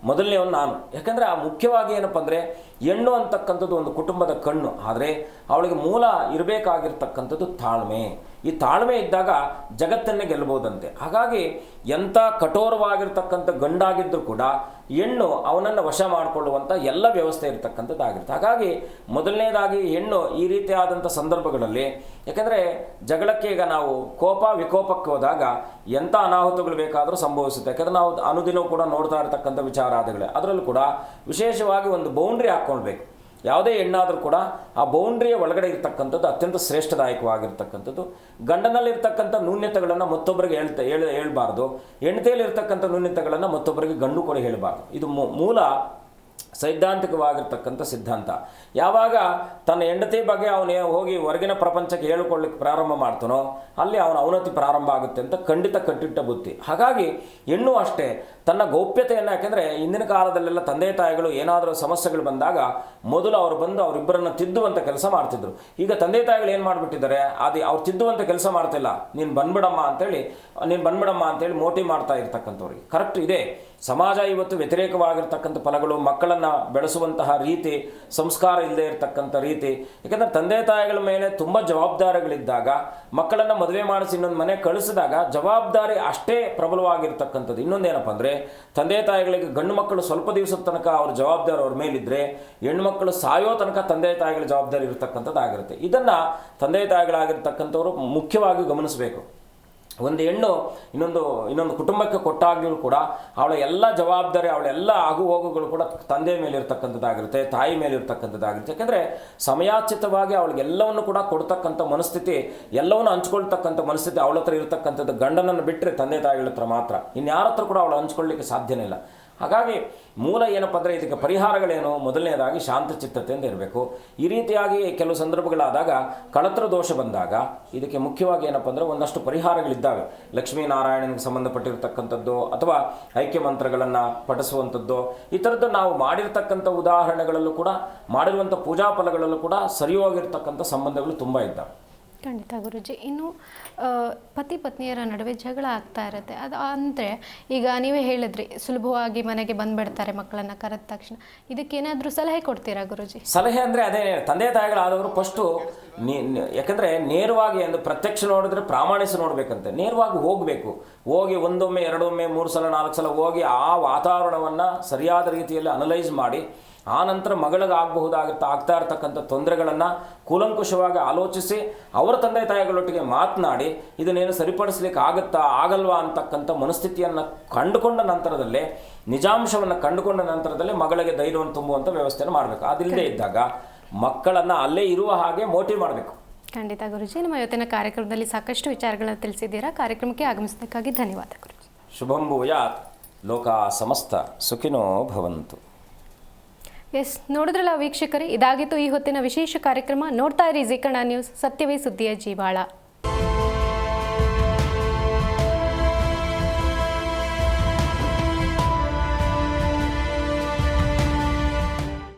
ಮೊದಲನೇವನು ನಾನು. ಯಾಕೆಂದರೆ ಆ ಮುಖ್ಯವಾಗಿ ಏನಪ್ಪ ಅಂದರೆ ಹೆಣ್ಣು ಅಂತಕ್ಕಂಥದ್ದು ಒಂದು ಕುಟುಂಬದ ಕಣ್ಣು. ಆದರೆ ಅವಳಿಗೆ ಮೂಲ ಇರಬೇಕಾಗಿರ್ತಕ್ಕಂಥದ್ದು ತಾಳ್ಮೆ. ಈ ತಾಳ್ಮೆ ಇದ್ದಾಗ ಜಗತ್ತನ್ನೇ ಗೆಲ್ಲಬಹುದಂತೆ. ಹಾಗಾಗಿ ಎಂಥ ಕಠೋರವಾಗಿರ್ತಕ್ಕಂಥ ಗಂಡಾಗಿದ್ದರೂ ಕೂಡ ಹೆಣ್ಣು ಅವನನ್ನು ವಶ ಮಾಡಿಕೊಳ್ಳುವಂಥ ಎಲ್ಲ ವ್ಯವಸ್ಥೆ ಇರತಕ್ಕಂಥದ್ದಾಗಿರುತ್ತೆ. ಹಾಗಾಗಿ ಮೊದಲನೇದಾಗಿ ಹೆಣ್ಣು ಈ ರೀತಿಯಾದಂಥ ಸಂದರ್ಭಗಳಲ್ಲಿ ಯಾಕೆಂದರೆ ಜಗಳಕ್ಕೆ ಈಗ ನಾವು ಕೋಪ ವಿಕೋಪಕ್ಕೆ ಹೋದಾಗ ಎಂಥ ಅನಾಹುತಗಳು ಬೇಕಾದರೂ ಸಂಭವಿಸುತ್ತೆ. ಯಾಕೆಂದರೆ ನಾವು ಅನುದಿನವೂ ಕೂಡ ನೋಡ್ತಾ ಇರತಕ್ಕಂಥ ವಿಚಾರಾದಿಗಳೇ. ಅದರಲ್ಲೂ ಕೂಡ ವಿಶೇಷವಾಗಿ ಒಂದು ಬೌಂಡ್ರಿ ಹಾಕ್ಕೊಳ್ಬೇಕು. ಯಾವುದೇ ಹೆಣ್ಣಾದರೂ ಕೂಡ ಆ ಬೌಂಡ್ರಿಯ ಒಳಗಡೆ ಇರ್ತಕ್ಕಂಥದ್ದು ಅತ್ಯಂತ ಶ್ರೇಷ್ಠದಾಯಕವಾಗಿರ್ತಕ್ಕಂಥದ್ದು. ಗಂಡನಲ್ಲಿರ್ತಕ್ಕಂಥ ನ್ಯೂನ್ಯತೆಗಳನ್ನು ಮತ್ತೊಬ್ಬರಿಗೆ ಹೇಳ್ಬಾರ್ದು, ಹೆಂಡತಿಯಲ್ಲಿರ್ತಕ್ಕಂಥ ನ್ಯೂನ್ಯತೆಗಳನ್ನು ಮತ್ತೊಬ್ಬರಿಗೆ ಗಂಡು ಕೂಡ ಹೇಳಬಾರ್ದು. ಇದು ಮೂಲ ಸೈದ್ಧಾಂತಿಕವಾಗಿರ್ತಕ್ಕಂಥ ಸಿದ್ಧಾಂತ. ಯಾವಾಗ ತನ್ನ ಹೆಂಡತಿ ಬಗ್ಗೆ ಅವನು ಹೋಗಿ ಹೊರಗಿನ ಪ್ರಪಂಚಕ್ಕೆ ಹೇಳಿಕೊಳ್ಳಿಕ್ಕೆ ಪ್ರಾರಂಭ ಮಾಡ್ತಾನೋ ಅಲ್ಲಿ ಅವನ ಅವನತಿ ಪ್ರಾರಂಭ ಆಗುತ್ತೆ ಅಂತ ಖಂಡಿತ ಕಟ್ಟಿಟ್ಟ ಬುದ್ಧಿ. ಹಾಗಾಗಿ ಹೆಣ್ಣು ಅಷ್ಟೇ ತನ್ನ ಗೌಪ್ಯತೆಯನ್ನು, ಯಾಕೆಂದರೆ ಇಂದಿನ ಕಾಲದಲ್ಲೆಲ್ಲ ತಂದೆ ತಾಯಿಗಳು ಏನಾದರೂ ಸಮಸ್ಯೆಗಳು ಬಂದಾಗ ಮೊದಲು ಅವರು ಬಂದು ಅವರಿಬ್ಬರನ್ನು ತಿದ್ದುವಂಥ ಕೆಲಸ ಮಾಡ್ತಿದ್ರು. ಈಗ ತಂದೆ ತಾಯಿಗಳು ಏನು ಮಾಡಿಬಿಟ್ಟಿದ್ದಾರೆ, ಅದು ಅವ್ರು ತಿದ್ದುವಂಥ ಕೆಲಸ ಮಾಡ್ತಿಲ್ಲ, ನೀನು ಬಂದ್ಬಿಡಮ್ಮ ಅಂತೇಳಿ ಮೋಟಿ ಮಾಡ್ತಾ ಇರ್ತಕ್ಕಂಥವ್ರಿಗೆ. ಕರೆಕ್ಟ್ ಇದೆ. ಸಮಾಜ ಇವತ್ತು ವ್ಯತಿರೇಕವಾಗಿರ್ತಕ್ಕಂಥ ಫಲಗಳು, ಮಕ್ಕಳನ್ನು ಬೆಳೆಸುವಂತಹ ರೀತಿ, ಸಂಸ್ಕಾರ ಇಲ್ಲದೆ ಇರತಕ್ಕಂಥ ರೀತಿ. ಯಾಕೆಂದರೆ ತಂದೆ ತಾಯಿಗಳ ಮೇಲೆ ತುಂಬ ಜವಾಬ್ದಾರಿಗಳಿದ್ದಾಗ ಮಕ್ಕಳನ್ನು ಮದುವೆ ಮಾಡಿಸಿ ಇನ್ನೊಂದು ಮನೆ ಕಳಿಸಿದಾಗ ಜವಾಬ್ದಾರಿ ಅಷ್ಟೇ ಪ್ರಬಲವಾಗಿರ್ತಕ್ಕಂಥದ್ದು. ಇನ್ನೊಂದೇನಪ್ಪ ಅಂದರೆ ತಂದೆ ತಾಯಿಗಳಿಗೆ ಗಂಡು ಮಕ್ಕಳು ಸ್ವಲ್ಪ ದಿವಸದ ತನಕ ಅವ್ರ ಜವಾಬ್ದಾರಿ ಅವ್ರ ಮೇಲಿದ್ದರೆ ಹೆಣ್ಮಕ್ಳು ಸಾಯೋ ತನಕ ತಂದೆ ತಾಯಿಗಳ ಜವಾಬ್ದಾರಿ ಇರತಕ್ಕಂಥದ್ದಾಗಿರುತ್ತೆ. ಇದನ್ನು ತಂದೆ ತಾಯಿಗಳಾಗಿರ್ತಕ್ಕಂಥವ್ರು ಮುಖ್ಯವಾಗಿ ಗಮನಿಸಬೇಕು. ಒಂದು ಹೆಣ್ಣು ಇನ್ನೊಂದು ಕುಟುಂಬಕ್ಕೆ ಕೊಟ್ಟಾಗಲೂ ಕೂಡ ಅವಳ ಎಲ್ಲ ಜವಾಬ್ದಾರಿ, ಅವಳ ಎಲ್ಲ ಆಗು ಹೋಗುಗಳು ಕೂಡ ತಂದೆ ಮೇಲೆ ಇರ್ತಕ್ಕಂಥದ್ದಾಗಿರುತ್ತೆ, ತಾಯಿ ಮೇಲೆ ಇರ್ತಕ್ಕಂಥದ್ದಾಗಿರುತ್ತೆ. ಯಾಕೆಂದರೆ ಸಮಯೋಚಿತವಾಗಿ ಅವಳಿಗೆಲ್ಲವನ್ನು ಕೂಡ ಕೊಡ್ತಕ್ಕಂಥ ಮನಸ್ಥಿತಿ, ಎಲ್ಲವನ್ನು ಹಂಚ್ಕೊಳ್ತಕ್ಕಂಥ ಮನಸ್ಥಿತಿ ಅವಳ ಹತ್ರ ಇರತಕ್ಕಂಥದ್ದು ಗಂಡನನ್ನು ಬಿಟ್ಟರೆ ತಂದೆ ತಾಯಿಗಳ ಹತ್ರ ಮಾತ್ರ. ಇನ್ಯಾರ ಹತ್ರ ಕೂಡ ಅವಳು ಹಂಚ್ಕೊಳ್ಳಿಕ್ಕೆ ಸಾಧ್ಯನೇ ಇಲ್ಲ. ಹಾಗಾಗಿ ಮೂಲ ಏನಪ್ಪ ಅಂದರೆ ಇದಕ್ಕೆ ಪರಿಹಾರಗಳೇನು? ಮೊದಲನೇದಾಗಿ ಶಾಂತಚಿತ್ತತೆಯಿಂದ ಇರಬೇಕು. ಈ ರೀತಿಯಾಗಿ ಕೆಲವು ಸಂದರ್ಭಗಳಾದಾಗ ಕಳತ್ರ ದೋಷ ಬಂದಾಗ ಇದಕ್ಕೆ ಮುಖ್ಯವಾಗಿ ಏನಪ್ಪ ಅಂದರೆ ಒಂದಷ್ಟು ಪರಿಹಾರಗಳಿದ್ದಾವೆ. ಲಕ್ಷ್ಮೀನಾರಾಯಣನಿಗೆ ಸಂಬಂಧಪಟ್ಟಿರ್ತಕ್ಕಂಥದ್ದು ಅಥವಾ ಐಕ್ಯ ಮಂತ್ರಗಳನ್ನು ಪಠಿಸುವಂಥದ್ದು, ಈ ಥರದ್ದು ನಾವು ಮಾಡಿರ್ತಕ್ಕಂಥ ಉದಾಹರಣೆಗಳಲ್ಲೂ ಕೂಡ, ಮಾಡಿರುವಂಥ ಪೂಜಾ ಫಲಗಳಲ್ಲೂ ಕೂಡ ಸರಿಯೋಗಿರ್ತಕ್ಕಂಥ ಸಂಬಂಧಗಳು ತುಂಬ ಇದ್ದಾವೆ. ಖಂಡಿತ ಗುರುಜಿ. ಇನ್ನು ಪತಿ ಪತ್ನಿಯರ ನಡುವೆ ಜಗಳ ಆಗ್ತಾ ಇರುತ್ತೆ. ಅದು ಅಂದರೆ ಈಗ ನೀವೇ ಹೇಳಿದ್ರಿ, ಸುಲಭವಾಗಿ ಮನೆಗೆ ಬಂದುಬಿಡ್ತಾರೆ ಮಕ್ಕಳನ್ನು ಕರೆದ ತಕ್ಷಣ. ಇದಕ್ಕೇನಾದರೂ ಸಲಹೆ ಕೊಡ್ತೀರಾ ಗುರುಜಿ? ಸಲಹೆ ಅಂದರೆ ಅದೇ ತಂದೆ ತಾಯಿಗಳಾದವರು ಫಸ್ಟು ಯಾಕಂದರೆ ನೇರವಾಗಿ ಎಂದು ಪ್ರತ್ಯಕ್ಷ ನೋಡಿದ್ರೆ ಪ್ರಾಮಾಣಿಸಿ ನೋಡಬೇಕಂತೆ. ನೇರವಾಗಿ ಹೋಗಬೇಕು. ಹೋಗಿ ಒಂದೊಮ್ಮೆ, ಎರಡೊಮ್ಮೆ, 3 ಸಲ 4 ಸಲ ಹೋಗಿ ಆ ವಾತಾವರಣವನ್ನು ಸರಿಯಾದ ರೀತಿಯಲ್ಲಿ ಅನಲೈಸ್ ಮಾಡಿ ಆ ನಂತರ ಆಗ್ತಾ ಇರತಕ್ಕಂಥ ತೊಂದರೆಗಳನ್ನು ಕೂಲಂಕುಷವಾಗಿ ಆಲೋಚಿಸಿ ಅವರ ತಂದೆ ತಾಯಿಗಳೊಟ್ಟಿಗೆ ಮಾತನಾಡಿ ಇದನ್ನೇನು ಸರಿಪಡಿಸ್ಲಿಕ್ಕೆ ಆಗಲ್ವಾ ಅಂತಕ್ಕಂಥ ಮನಸ್ಥಿತಿಯನ್ನು ಕಂಡುಕೊಂಡ ನಂತರದಲ್ಲೇ, ನಿಜಾಂಶವನ್ನು ಕಂಡುಕೊಂಡ ನಂತರದಲ್ಲೇ ಮಗಳಿಗೆ ಧೈರ್ಯವನ್ನು ತುಂಬುವಂಥ ವ್ಯವಸ್ಥೆಯನ್ನು ಮಾಡಬೇಕು. ಅದಿಲ್ಲದೆ ಇದ್ದಾಗ ಮಕ್ಕಳನ್ನು ಅಲ್ಲೇ ಇರುವ ಹಾಗೆ ಮೋಟಿವ್ ಮಾಡಬೇಕು. ಖಂಡಿತ ಗುರುಜಿ. ನಮ್ಮ ಇವತ್ತಿನ ಕಾರ್ಯಕ್ರಮದಲ್ಲಿ ಸಾಕಷ್ಟು ವಿಚಾರಗಳನ್ನು ತಿಳಿಸಿದ್ದೀರಾ. ಕಾರ್ಯಕ್ರಮಕ್ಕೆ ಆಗಮಿಸೋದಕ್ಕಾಗಿ ಧನ್ಯವಾದ ಗುರುಜಿ. ಶುಭಂ ಭೂಯಾತ್. ಲೋಕಾ ಸಮಸ್ತ ಸುಖಿನೋ ಭವಂತು. ಎಸ್, ನೋಡಿದ್ರಲ್ಲ ವೀಕ್ಷಕರೇ, ಇದಾಗಿತ್ತು ಈ ಹೊತ್ತಿನ ವಿಶೇಷ ಕಾರ್ಯಕ್ರಮ. ನೋಡ್ತಾ ಇರಿ ಜೀ ಕನ್ನಡ ನ್ಯೂಸ್, ಸತ್ಯವೇ ಸುದ್ದಿಯ ಜೀವಾಳ.